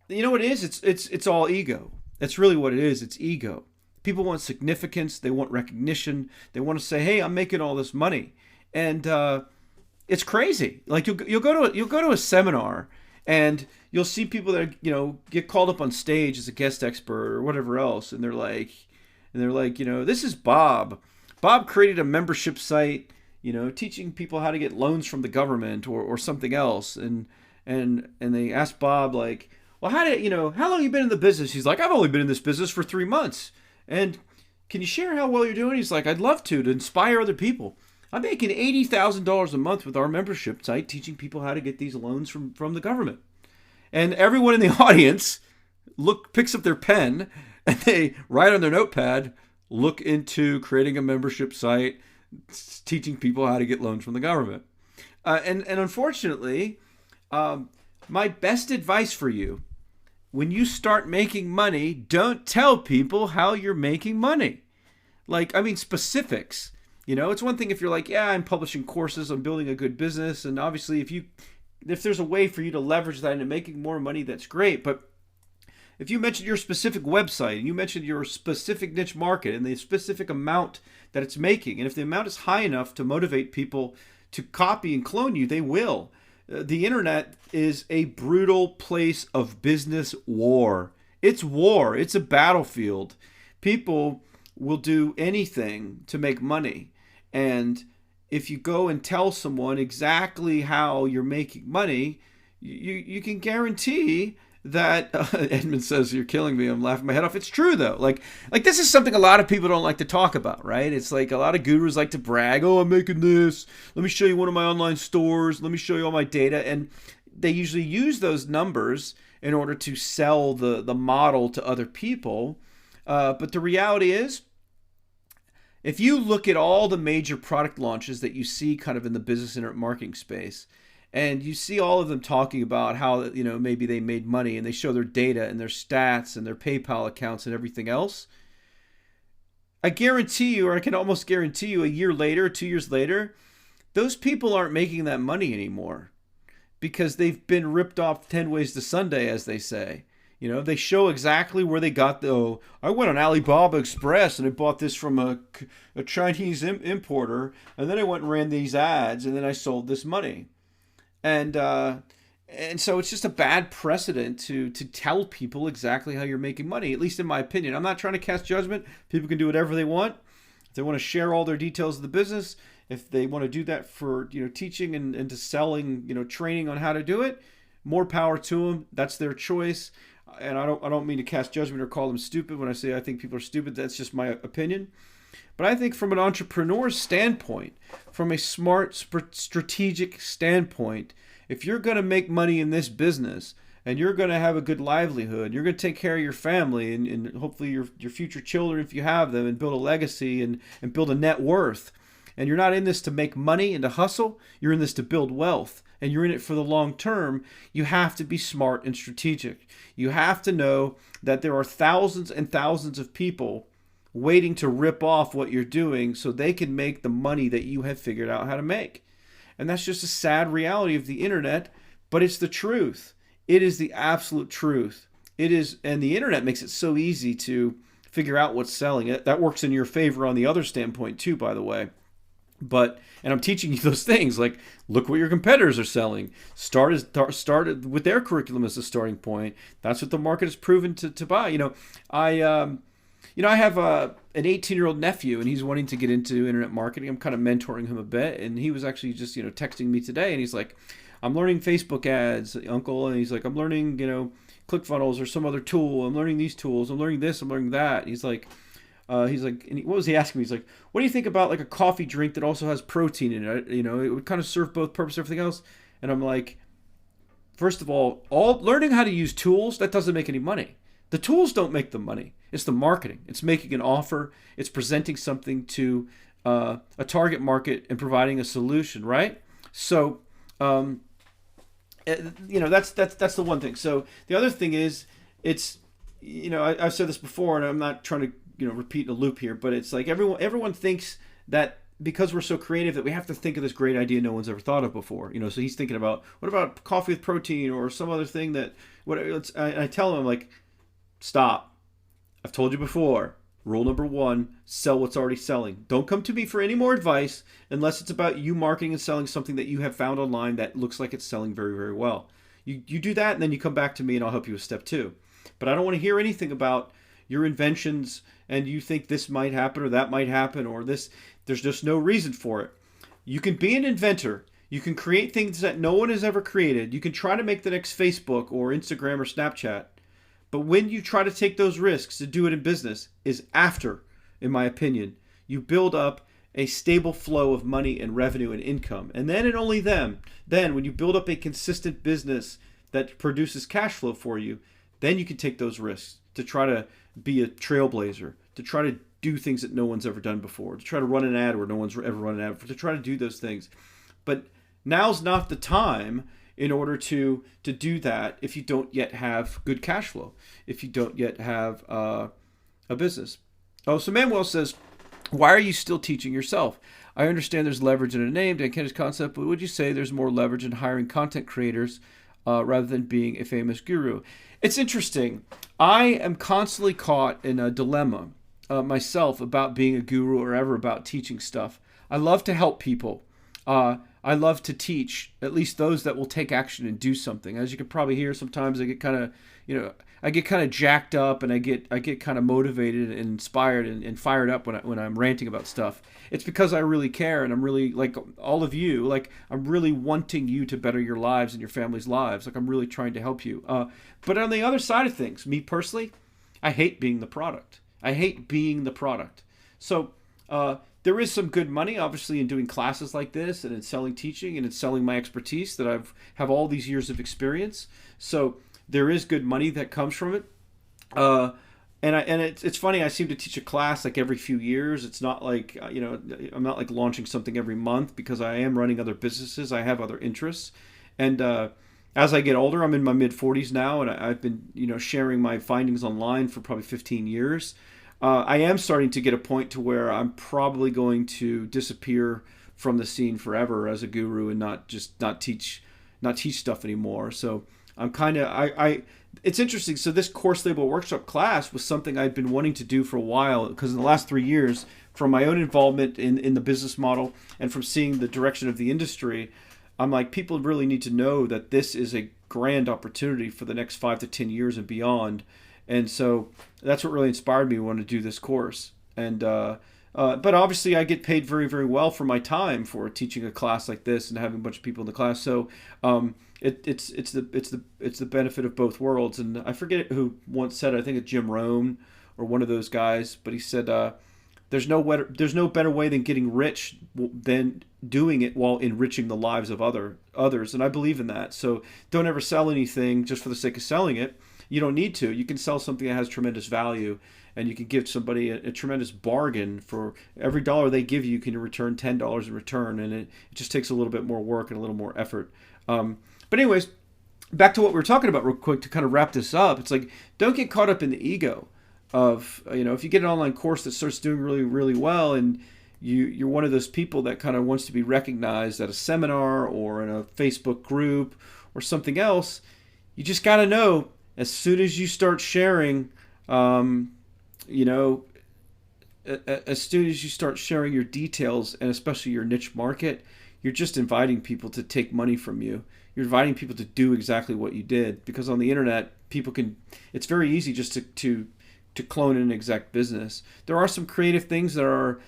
what it is? It's all ego. That's really what it is. It's ego. People want significance. They want recognition. They want to say, hey, I'm making all this money. And it's crazy. Like you'll go to a seminar and you'll see people that get called up on stage as a guest expert or whatever else, and they're like, this is Bob. Bob created a membership site, teaching people how to get loans from the government or something else, and they asked Bob like, well, how long have you been in the business? He's like, I've only been in this business for 3 months, and can you share how well you're doing? He's like, I'd love to inspire other people. I'm making $80,000 a month with our membership site, teaching people how to get these loans from the government. And everyone in the audience picks up their pen and they write on their notepad, look into creating a membership site, teaching people how to get loans from the government. And unfortunately, my best advice for you, when you start making money, don't tell people how you're making money. Specifics. It's one thing if you're like, yeah, I'm publishing courses, I'm building a good business, and obviously if there's a way for you to leverage that into making more money, that's great. But if you mention your specific website and you mention your specific niche market and the specific amount that it's making, and if the amount is high enough to motivate people to copy and clone you, they will. The internet is a brutal place of business war. It's war. It's a battlefield. People will do anything to make money. And if you go and tell someone exactly how you're making money, you can guarantee that Edmund says, you're killing me. I'm laughing my head off. It's true though. Like this is something a lot of people don't like to talk about, right? It's like a lot of gurus like to brag. Oh, I'm making this. Let me show you one of my online stores. Let me show you all my data. And they usually use those numbers in order to sell the model to other people. But the reality is, if you look at all the major product launches that you see kind of in the business internet marketing space, and you see all of them talking about how, maybe they made money and they show their data and their stats and their PayPal accounts and everything else, I guarantee you, or I can almost guarantee you, a year later, 2 years later, those people aren't making that money anymore because they've been ripped off 10 ways to Sunday, as they say. They show exactly where they got the. Oh, I went on Alibaba Express and I bought this from a Chinese importer, and then I went and ran these ads, and then I sold this money. And so it's just a bad precedent to tell people exactly how you're making money. At least in my opinion, I'm not trying to cast judgment. People can do whatever they want. If they want to share all their details of the business, if they want to do that for teaching and to selling training on how to do it, more power to them. That's their choice. And I don't mean to cast judgment or call them stupid when I say I think people are stupid. That's just my opinion. But I think from an entrepreneur's standpoint, from a smart, strategic standpoint, if you're going to make money in this business and you're going to have a good livelihood, you're going to take care of your family and hopefully your future children if you have them, and build a legacy and build a net worth. And you're not in this to make money and to hustle. You're in this to build wealth. And you're in it for the long term. You have to be smart and strategic. You have to know that there are thousands and thousands of people waiting to rip off what you're doing so they can make the money that you have figured out how to make. And that's just a sad reality of the internet, but it's the truth. It is the absolute truth. It is, and the internet makes it so easy to figure out what's selling. That works in your favor on the other standpoint too, by the way. And I'm teaching you those things, like look what your competitors are selling. Start with their curriculum as a starting point. That's what the market has proven to buy. I have an 18-year-old nephew, and he's wanting to get into internet marketing. I'm kind of mentoring him a bit, and he was actually just texting me today, and he's like, "I'm learning Facebook ads, Uncle," and he's like, "I'm learning ClickFunnels or some other tool. I'm learning these tools. I'm learning this. I'm learning that." He's like, and what was he asking me? He's like, "What do you think about like a coffee drink that also has protein in it? It would kind of serve both purposes, everything else." And I'm like, first of all learning how to use tools, that doesn't make any money. The tools don't make the money. It's the marketing. It's making an offer. It's presenting something to a target market and providing a solution, right? So, that's the one thing. So the other thing is, it's I've said this before, and I'm not trying to repeat a loop here, but it's like everyone thinks that because we're so creative that we have to think of this great idea no one's ever thought of before. So he's thinking about, what about coffee with protein or some other thing that I tell him, I'm like, stop. I've told you before. Rule number 1, sell what's already selling. Don't come to me for any more advice unless it's about you marketing and selling something that you have found online that looks like it's selling very, very well. You do that, and then you come back to me and I'll help you with step 2. But I don't want to hear anything about your inventions and you think this might happen or that might happen or this. There's just no reason for it. You can be an inventor. You can create things that no one has ever created. You can try to make the next Facebook or Instagram or Snapchat. But when you try to take those risks to do it in business is after, in my opinion, you build up a stable flow of money and revenue and income. And then and only then when you build up a consistent business that produces cash flow for you, then you can take those risks to try to be a trailblazer, to try to do things that no one's ever done before, to try to run an ad where no one's ever run an ad before, to try to do those things. But now's not the time in order to do that if you don't yet have good cash flow, if you don't yet have a business. Oh, so Manuel says, why are you still teaching yourself? I understand there's leverage in a name, Dan Kennedy's concept, but would you say there's more leverage in hiring content creators rather than being a famous guru? It's interesting. I am constantly caught in a dilemma myself about being a guru or ever about teaching stuff. I love to help people. I love to teach, at least those that will take action and do something. As you can probably hear, sometimes I get kind of, jacked up, and I get kind of motivated and inspired and fired up when I'm ranting about stuff. It's because I really care, and I'm really, like all of you, like I'm really wanting you to better your lives and your family's lives. Like I'm really trying to help you. But on the other side of things, me personally, I hate being the product. So there is some good money, obviously, in doing classes like this and in selling teaching and in selling my expertise that have all these years of experience. So there is good money that comes from it. And it's funny, I seem to teach a class like every few years. It's not like, I'm not like launching something every month because I am running other businesses. I have other interests. And as I get older, I'm in my mid-40s now, and I've been, sharing my findings online for probably 15 years. I am starting to get a point to where I'm probably going to disappear from the scene forever as a guru and not teach stuff anymore. So I'm kind of I it's interesting. So this course label workshop class was something I'd been wanting to do for a while, because in the last 3 years, from my own involvement in the business model and from seeing the direction of the industry, I'm like, people really need to know that this is a grand opportunity for the next 5 to 10 years and beyond. And so that's what really inspired me to want to do this course. And but obviously, I get paid very, very well for my time for teaching a class like this and having a bunch of people in the class. So it's the benefit of both worlds. And I forget who once said it, I think it's Jim Rohn or one of those guys, but he said there's no better way than getting rich than doing it while enriching the lives of others. And I believe in that. So don't ever sell anything just for the sake of selling it. You don't need to. You can sell something that has tremendous value, and you can give somebody a tremendous bargain. For every dollar they give you, you can return $10 in return, and it just takes a little bit more work and a little more effort. But anyways, back to what we were talking about real quick to kind of wrap this up. It's like, don't get caught up in the ego of, if you get an online course that starts doing really, really well, and you're one of those people that kind of wants to be recognized at a seminar or in a Facebook group or something else, you just got to know, as soon as you start sharing, as soon as you start sharing your details, and especially your niche market, you're just inviting people to take money from you. You're inviting people to do exactly what you did, because on the internet, it's very easy just to clone an exact business. There are some creative things that are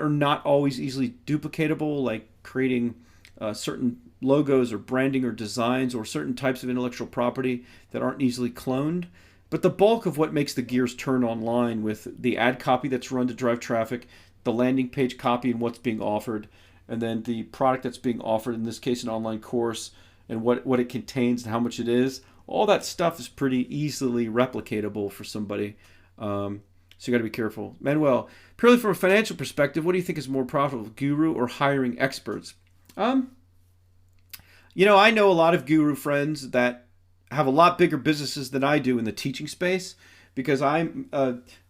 not always easily duplicatable, like creating certain logos or branding or designs or certain types of intellectual property that aren't easily cloned. But the bulk of what makes the gears turn online, with the ad copy that's run to drive traffic, the landing page copy and what's being offered, and then the product that's being offered, in this case an online course, and what it contains and how much it is, all that stuff is pretty easily replicatable for somebody. So you got to be careful. Manuel, purely from a financial perspective, what do you think is more profitable, guru or hiring experts? I know a lot of guru friends that have a lot bigger businesses than I do in the teaching space, because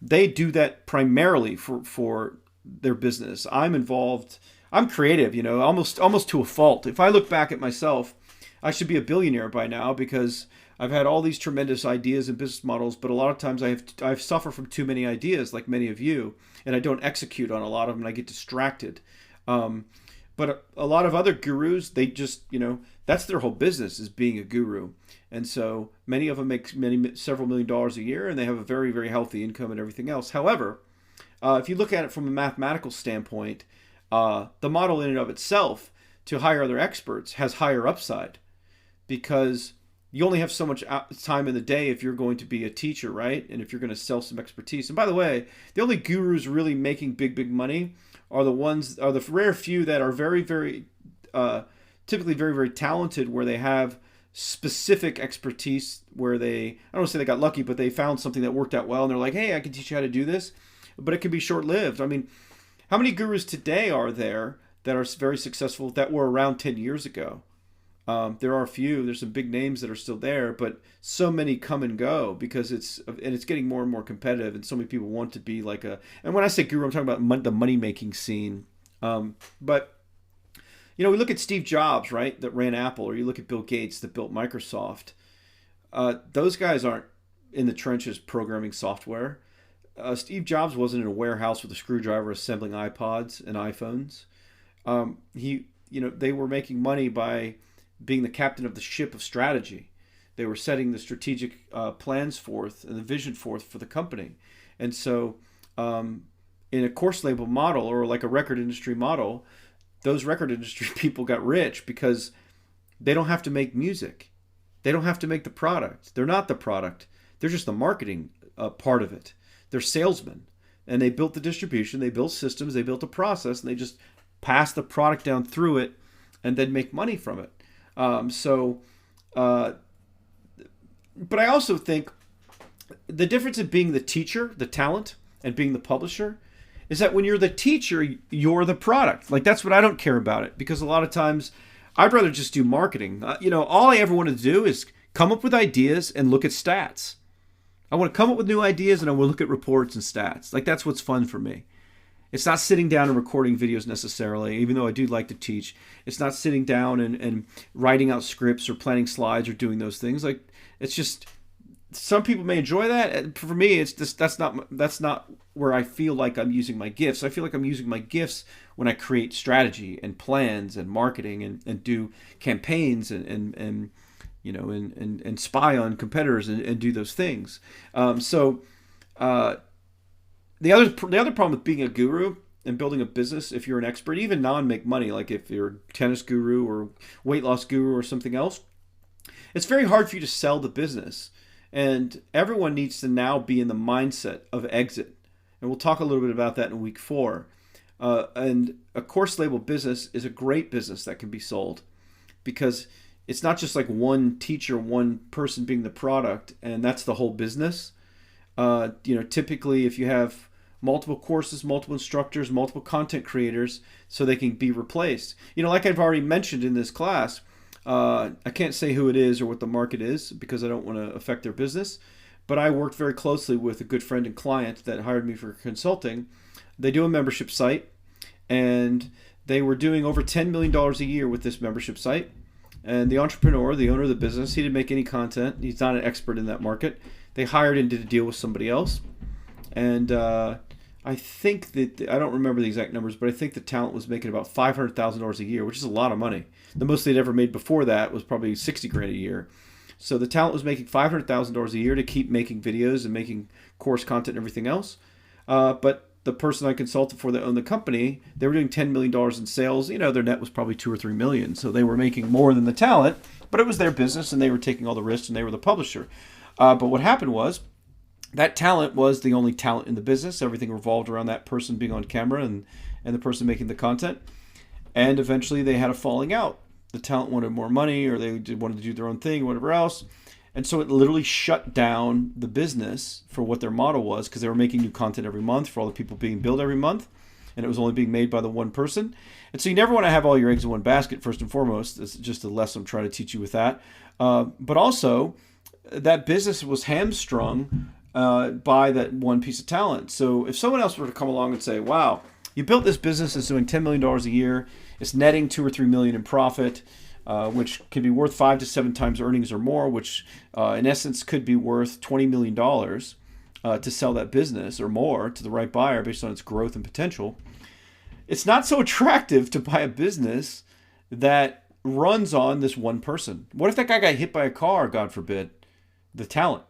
they do that primarily for their business. I'm involved. I'm creative, almost to a fault. If I look back at myself, I should be a billionaire by now, because I've had all these tremendous ideas and business models, but a lot of times I suffer from too many ideas, like many of you, and I don't execute on a lot of them, and I get distracted. But a lot of other gurus, they just, that's their whole business, is being a guru. And so many of them make several $1 million a year, and they have a very, very healthy income and everything else. However, if you look at it from a mathematical standpoint, the model in and of itself to hire other experts has higher upside, because you only have so much time in the day if you're going to be a teacher, right? And if you're going to sell some expertise. And by the way, the only gurus really making big, big money are the rare few that are very, very, typically very, very talented, where they have specific expertise, where I don't want to say they got lucky, but they found something that worked out well, and they're like, hey, I can teach you how to do this. But it can be short-lived. I mean, how many gurus today are there that are very successful that were around 10 years ago? There are a few. There's some big names that are still there, but so many come and go, because it's getting more and more competitive, and so many people want to be like and when I say guru, I'm talking about the money-making scene. But we look at Steve Jobs, right, that ran Apple, or you look at Bill Gates that built Microsoft. Those guys aren't in the trenches programming software. Steve Jobs wasn't in a warehouse with a screwdriver assembling iPods and iPhones. They were making money by being the captain of the ship of strategy. They were setting the strategic plans forth and the vision forth for the company. And so in a course label model, or like a record industry model, those record industry people got rich because they don't have to make music. They don't have to make the product. They're not the product. They're just the marketing part of it. They're salesmen. And they built the distribution, they built systems, they built a process, and they just pass the product down through it and then make money from it. But I also think the difference in being the teacher, the talent, and being the publisher is that when you're the teacher, you're the product. Like, that's what I don't care about it, because a lot of times I'd rather just do marketing. All I ever want to do is come up with ideas and look at stats. I want to come up with new ideas, and I want to look at reports and stats. Like, that's what's fun for me. It's not sitting down and recording videos necessarily, even though I do like to teach. It's not sitting down and writing out scripts or planning slides or doing those things. Like, it's just, some people may enjoy that. For me, it's just, that's not where I feel like I'm using my gifts. I feel like I'm using my gifts when I create strategy and plans and marketing and do campaigns and and spy on competitors and do those things. So the other problem with being a guru and building a business, if you're an expert, even non-make money, like if you're a tennis guru or weight loss guru or something else, it's very hard for you to sell the business. And everyone needs to now be in the mindset of exit. And we'll talk a little bit about that in week 4. And a course label business is a great business that can be sold, because it's not just like one teacher, one person being the product, and that's the whole business. Typically if you have multiple courses, multiple instructors, multiple content creators, so they can be replaced. Like I've already mentioned in this class, I can't say who it is or what the market is because I don't want to affect their business, but I worked very closely with a good friend and client that hired me for consulting. They do a membership site, and they were doing over $10 million a year with this membership site. And the entrepreneur, the owner of the business, he didn't make any content. He's not an expert in that market. They hired and did a deal with somebody else. And I think that, I don't remember the exact numbers, but I think the talent was making about $500,000 a year, which is a lot of money. The most they'd ever made before that was probably $60,000 a year. So the talent was making $500,000 a year to keep making videos and making course content and everything else. But the person I consulted for that owned the company, they were doing $10 million in sales. Their net was probably $2 or $3 million. So they were making more than the talent, but it was their business and they were taking all the risks and they were the publisher. But what happened was, that talent was the only talent in the business. Everything revolved around that person being on camera and the person making the content. And eventually they had a falling out. The talent wanted more money, or they wanted to do their own thing, or whatever else. And so it literally shut down the business for what their model was, because they were making new content every month for all the people being billed every month. And it was only being made by the one person. And so you never want to have all your eggs in one basket, first and foremost. It's just a lesson I'm trying to teach you with that. But also, that business was hamstrung by that one piece of talent. So if someone else were to come along and say, wow, you built this business that's doing $10 million a year, it's netting $2 or $3 million in profit, which could be worth 5 to 7 times earnings or more, which in essence could be worth $20 million to sell that business or more to the right buyer based on its growth and potential. It's not so attractive to buy a business that runs on this one person. What if that guy got hit by a car, God forbid? The talent,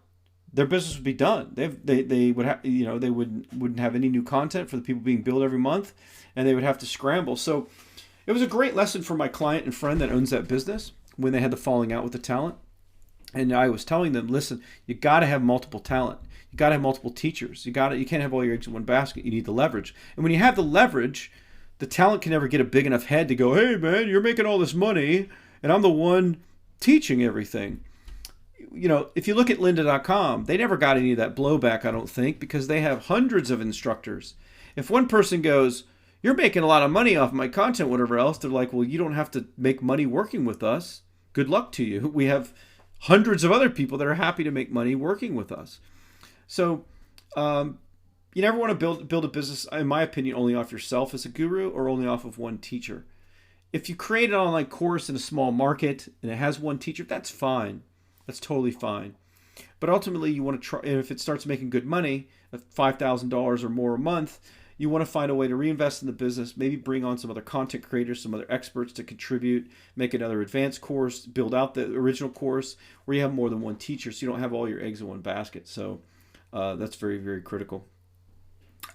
their business would be done. They would have, they wouldn't have any new content for the people being billed every month, and they would have to scramble. So it was a great lesson for my client and friend that owns that business when they had the falling out with the talent. And I was telling them, listen, you got to have multiple talent. You got to have multiple teachers. You can't have all your eggs in one basket. You need the leverage. And when you have the leverage, the talent can never get a big enough head to go, hey man, you're making all this money and I'm the one teaching everything. If you look at lynda.com, they never got any of that blowback, I don't think, because they have hundreds of instructors. If one person goes, you're making a lot of money off my content, whatever else, they're like, well, you don't have to make money working with us. Good luck to you. We have hundreds of other people that are happy to make money working with us. So you never want to build a business, in my opinion, only off yourself as a guru or only off of one teacher. If you create an online course in a small market and it has one teacher, that's fine. That's totally fine. But ultimately, you want to try, and if it starts making good money, $5,000 or more a month, you want to find a way to reinvest in the business, maybe bring on some other content creators, some other experts to contribute, make another advanced course, build out the original course where you have more than one teacher so you don't have all your eggs in one basket. So that's very, very critical.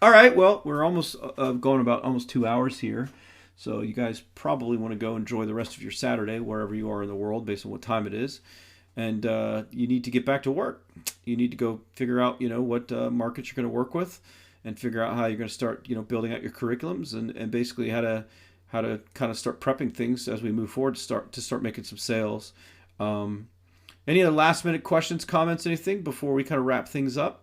All right, well, we're almost going about almost 2 hours here. So you guys probably want to go enjoy the rest of your Saturday, wherever you are in the world, based on what time it is. And you need to get back to work. You need to go figure out, what markets you're going to work with, and figure out how you're going to start, building out your curriculums and basically how to kind of start prepping things as we move forward to start making some sales. Any other last minute questions, comments, anything before we kind of wrap things up?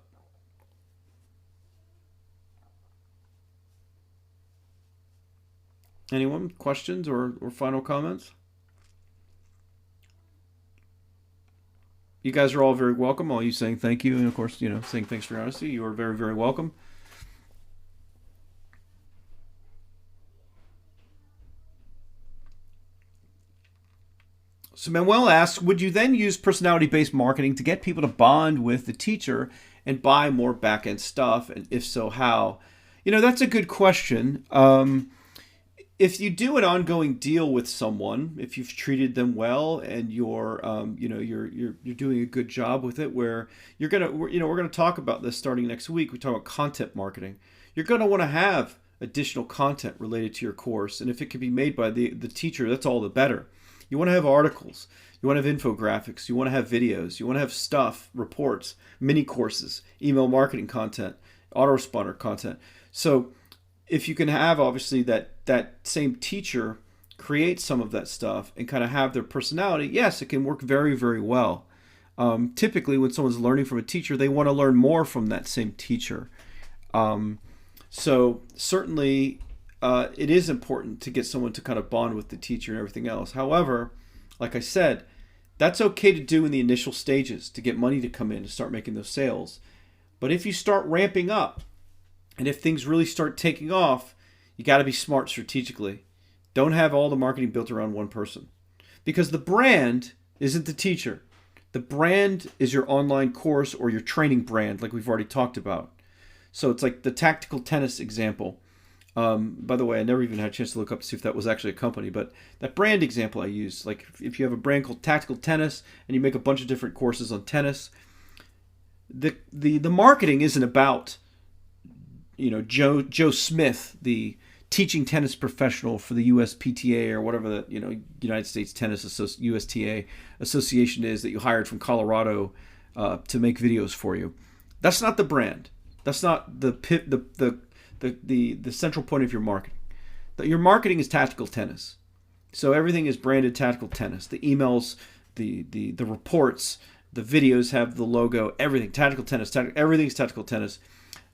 Anyone? Questions or final comments? You guys are all very welcome. All you saying thank you, and of course, saying thanks for your honesty. You are very, very welcome. So Manuel asks, would you then use personality-based marketing to get people to bond with the teacher and buy more back-end stuff? And if so, how? That's a good question. If you do an ongoing deal with someone, if you've treated them well and you're doing a good job with it, where we're gonna talk about this starting next week. We talk about content marketing. You're gonna want to have additional content related to your course, and if it can be made by the teacher, that's all the better. You want to have articles, you want to have infographics, you want to have videos, you want to have stuff, reports, mini courses, email marketing content, autoresponder content. So if you can have obviously that same teacher create some of that stuff and kind of have their personality, yes, it can work very, very well. Typically, when someone's learning from a teacher, they want to learn more from that same teacher. So certainly, it is important to get someone to kind of bond with the teacher and everything else. However, like I said, that's okay to do in the initial stages to get money to come in and start making those sales. But if you start ramping up and if things really start taking off, you got to be smart strategically. Don't have all the marketing built around one person, because the brand isn't the teacher. The brand is your online course or your training brand, like we've already talked about. So it's like the tactical tennis example. By the way, I never even had a chance to look up to see if that was actually a company, but that brand example I used, like if you have a brand called Tactical Tennis and you make a bunch of different courses on tennis, the marketing isn't about Joe Smith, the teaching tennis professional for the USPTA or whatever the United States Tennis USTA association is that you hired from Colorado to make videos for you. That's not the brand. That's not the central point of your marketing. Your marketing is tactical tennis. So everything is branded tactical tennis. The emails, the reports, the videos have the logo, everything. Tactical tennis, everything's tactical tennis.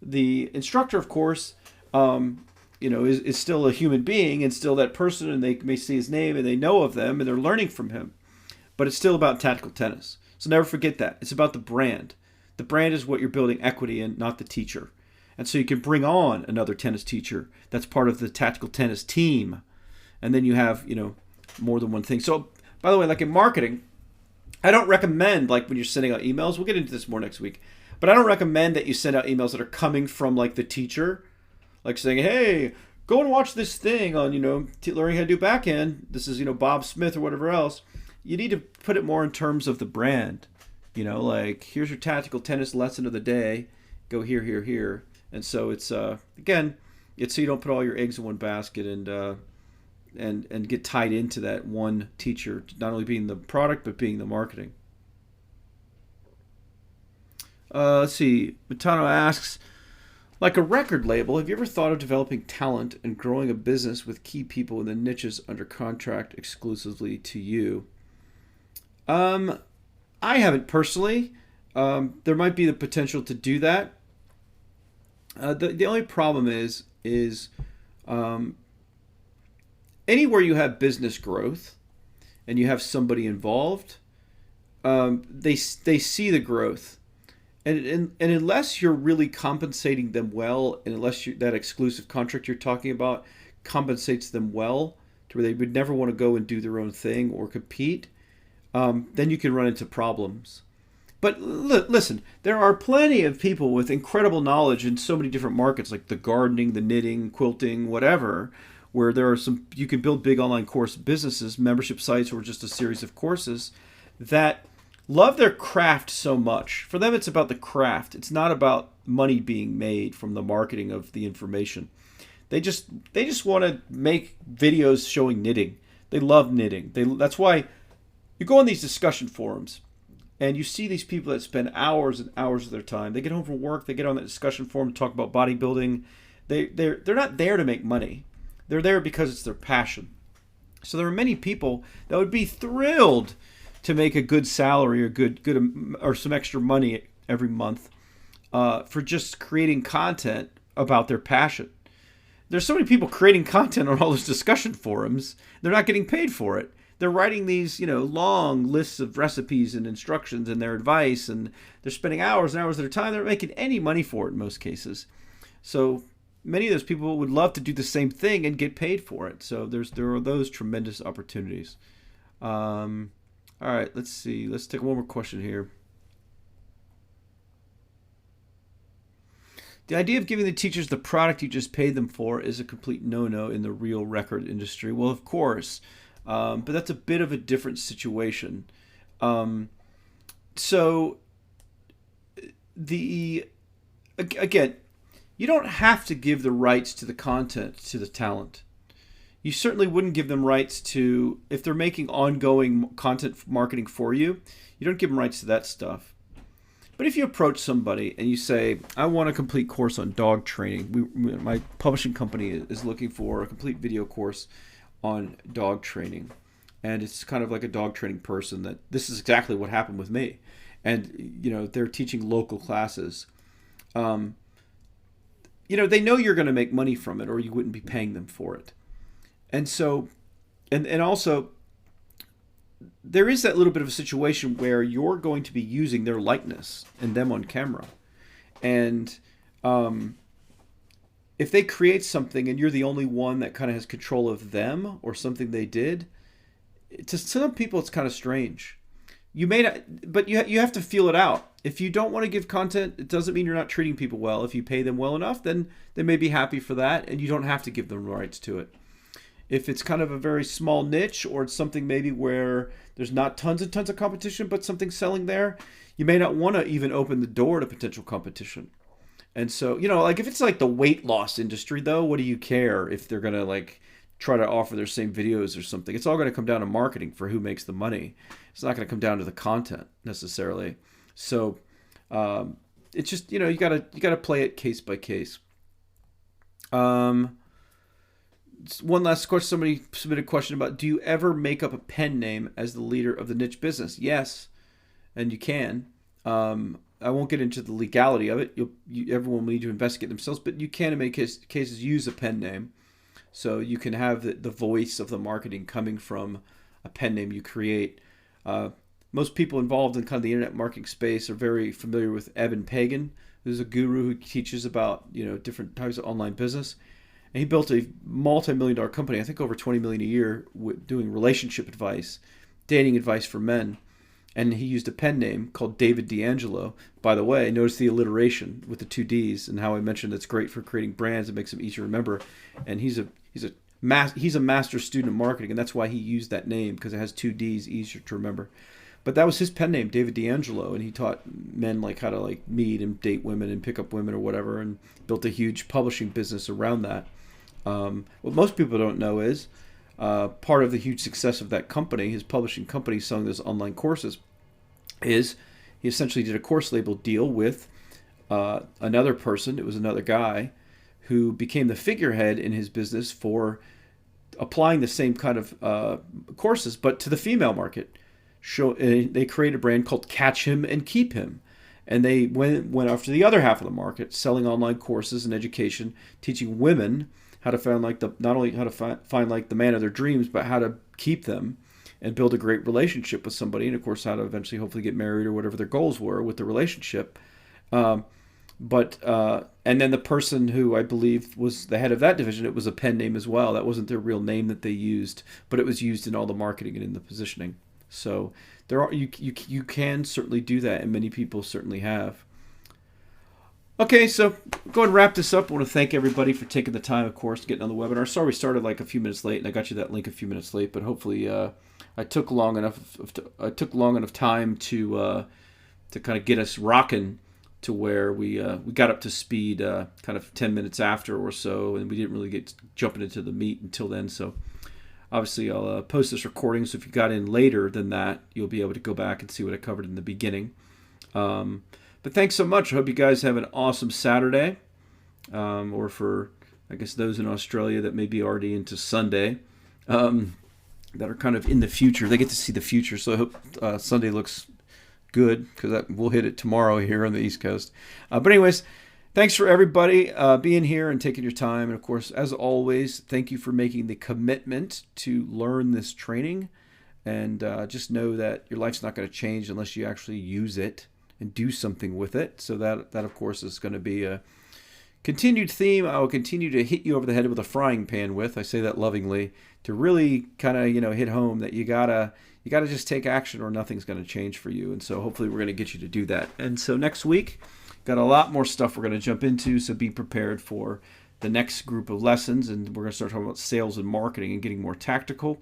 The instructor, of course, is still a human being and still that person, and they may see his name and they know of them and they're learning from him. But it's still about tactical tennis. So never forget that. It's about the brand. The brand is what you're building equity in, not the teacher. And so you can bring on another tennis teacher that's part of the tactical tennis team. And then you have, more than one thing. So, by the way, like in marketing, I don't recommend, like when you're sending out emails, we'll get into this more next week, but I don't recommend that you send out emails that are coming from like the teacher, like saying, hey, go and watch this thing on, learning how to do backhand. This is, Bob Smith or whatever else. You need to put it more in terms of the brand, like here's your tactical tennis lesson of the day. Go here, here, here. And so it's again, it's so you don't put all your eggs in one basket and get tied into that one teacher, not only being the product but being the marketing. Let's see. Matano asks, like a record label, have you ever thought of developing talent and growing a business with key people in the niches under contract exclusively to you? I haven't personally. There might be the potential to do that. The only problem is anywhere you have business growth and you have somebody involved, they see the growth, and unless you're really compensating them well, and unless that exclusive contract you're talking about compensates them well to where they would never want to go and do their own thing or compete, then you can run into problems. But listen, there are plenty of people with incredible knowledge in so many different markets, like the gardening, the knitting, quilting, whatever, where there are you can build big online course businesses, membership sites, or just a series of courses that love their craft so much. For them, it's about the craft. It's not about money being made from the marketing of the information. They just want to make videos showing knitting. They love knitting. That's why you go on these discussion forums and you see these people that spend hours and hours of their time. They get home from work, they get on that discussion forum to talk about bodybuilding. They're not there to make money. They're there because it's their passion. So there are many people that would be thrilled to make a good salary or some extra money every month for just creating content about their passion. There's so many people creating content on all those discussion forums. They're not getting paid for it. They're writing these, long lists of recipes and instructions and their advice, and they're spending hours and hours of their time. They're not making any money for it in most cases. So many of those people would love to do the same thing and get paid for it. So there are those tremendous opportunities. All right, let's see. Let's take one more question here. The idea of giving the teachers the product you just paid them for is a complete no-no in the real record industry. Well, of course, but that's a bit of a different situation. Um, so the again, you don't have to give the rights to the content to the talent. You certainly wouldn't give them rights to, if they're making ongoing content marketing for you, you don't give them rights to that stuff. But if you approach somebody and you say, I want a complete course on dog training, my publishing company is looking for a complete video course on dog training. And it's kind of like a dog training person that this is exactly what happened with me. And, they're teaching local classes. Um, they know you're going to make money from it or you wouldn't be paying them for it. And so, and also, there is that little bit of a situation where you're going to be using their likeness and them on camera. And if they create something and you're the only one that kind of has control of them or something they did, to some people it's kind of strange. You may not, but you have to feel it out. If you don't want to give content, it doesn't mean you're not treating people well. If you pay them well enough, then they may be happy for that, and you don't have to give them rights to it. If it's kind of a very small niche, or it's something maybe where there's not tons and tons of competition, but something selling there, you may not want to even open the door to potential competition. And so, like if it's like the weight loss industry, though, what do you care if they're going to like try to offer their same videos or something? It's all going to come down to marketing for who makes the money. It's not going to come down to the content necessarily. So it's just, you gotta play it case by case. One last question. Somebody submitted a question about, do you ever make up a pen name as the leader of the niche business? Yes, and you can. I won't get into the legality of it. Everyone will need to investigate themselves, but you can in many cases use a pen name. So you can have the voice of the marketing coming from a pen name you create. Most people involved in kind of the internet marketing space are very familiar with Eben Pagan, who's a guru who teaches about different types of online business. And he built a multi-million-dollar company, I think over $20 million a year, doing relationship advice, dating advice for men. And he used a pen name called David D'Angelo. By the way, notice the alliteration with the two D's and how I mentioned it's great for creating brands. It makes them easier to remember. And he's a master student of marketing, and that's why he used that name, because it has two D's, easier to remember. But that was his pen name, David D'Angelo, and he taught men like how to like meet and date women and pick up women or whatever, and built a huge publishing business around that. What most people don't know is part of the huge success of that company, his publishing company selling those online courses, is he essentially did a course label deal with another person. It was another guy who became the figurehead in his business for applying the same kind of courses, but to the female market. They created a brand called Catch Him and Keep Him. And they went after the other half of the market, selling online courses and education, teaching women how to find not only how to find like the man of their dreams, but how to keep them and build a great relationship with somebody, and of course how to eventually hopefully get married or whatever their goals were with the relationship. And then the person who I believe was the head of that division, it was a pen name as well. That wasn't their real name that they used, but it was used in all the marketing and in the positioning. So you can certainly do that, and many people certainly have. Okay, so go ahead and wrap this up. I want to thank everybody for taking the time, of course, getting on the webinar. Sorry we started like a few minutes late, and I got you that link a few minutes late, but hopefully I took long enough time to kind of get us rocking to where we got up to speed kind of 10 minutes after or so, and we didn't really get jumping into the meat until then. So obviously I'll post this recording, so if you got in later than that, you'll be able to go back and see what I covered in the beginning. But thanks so much. I hope you guys have an awesome Saturday, or for, I guess, those in Australia that may be already into Sunday, that are kind of in the future. They get to see the future, so I hope Sunday looks good, because we'll hit it tomorrow here on the East Coast. But anyways, thanks for everybody being here and taking your time. And of course, as always, thank you for making the commitment to learn this training. And just know that your life's not going to change unless you actually use it and do something with it. So that of course is going to be continued theme I will continue to hit you over the head with a frying pan with. I say that lovingly to really kind of, hit home that you gotta just take action or nothing's going to change for you. And so hopefully we're going to get you to do that. And so next week, got a lot more stuff we're going to jump into, so be prepared for the next group of lessons, and we're going to start talking about sales and marketing and getting more tactical.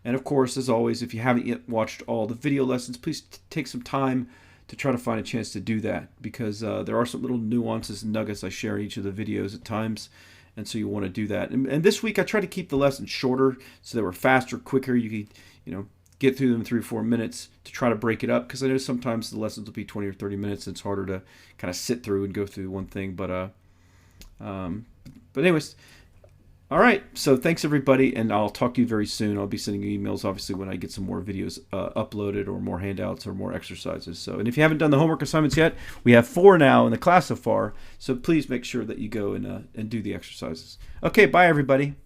And of course, as always, if you haven't yet watched all the video lessons, please take some time to try to find a chance to do that, because there are some little nuances and nuggets I share in each of the videos at times, and so you want to do that. And this week I try to keep the lessons shorter so they were faster, quicker. You could, get through them in 3 or 4 minutes to try to break it up, because I know sometimes the lessons will be 20 or 30 minutes. And it's harder to kind of sit through and go through one thing. But anyways, all right. So thanks everybody, and I'll talk to you very soon. I'll be sending you emails, obviously, when I get some more videos uploaded, or more handouts, or more exercises. So, and if you haven't done the homework assignments yet, we have 4 now in the class so far. So please make sure that you go and do the exercises. Okay, bye everybody.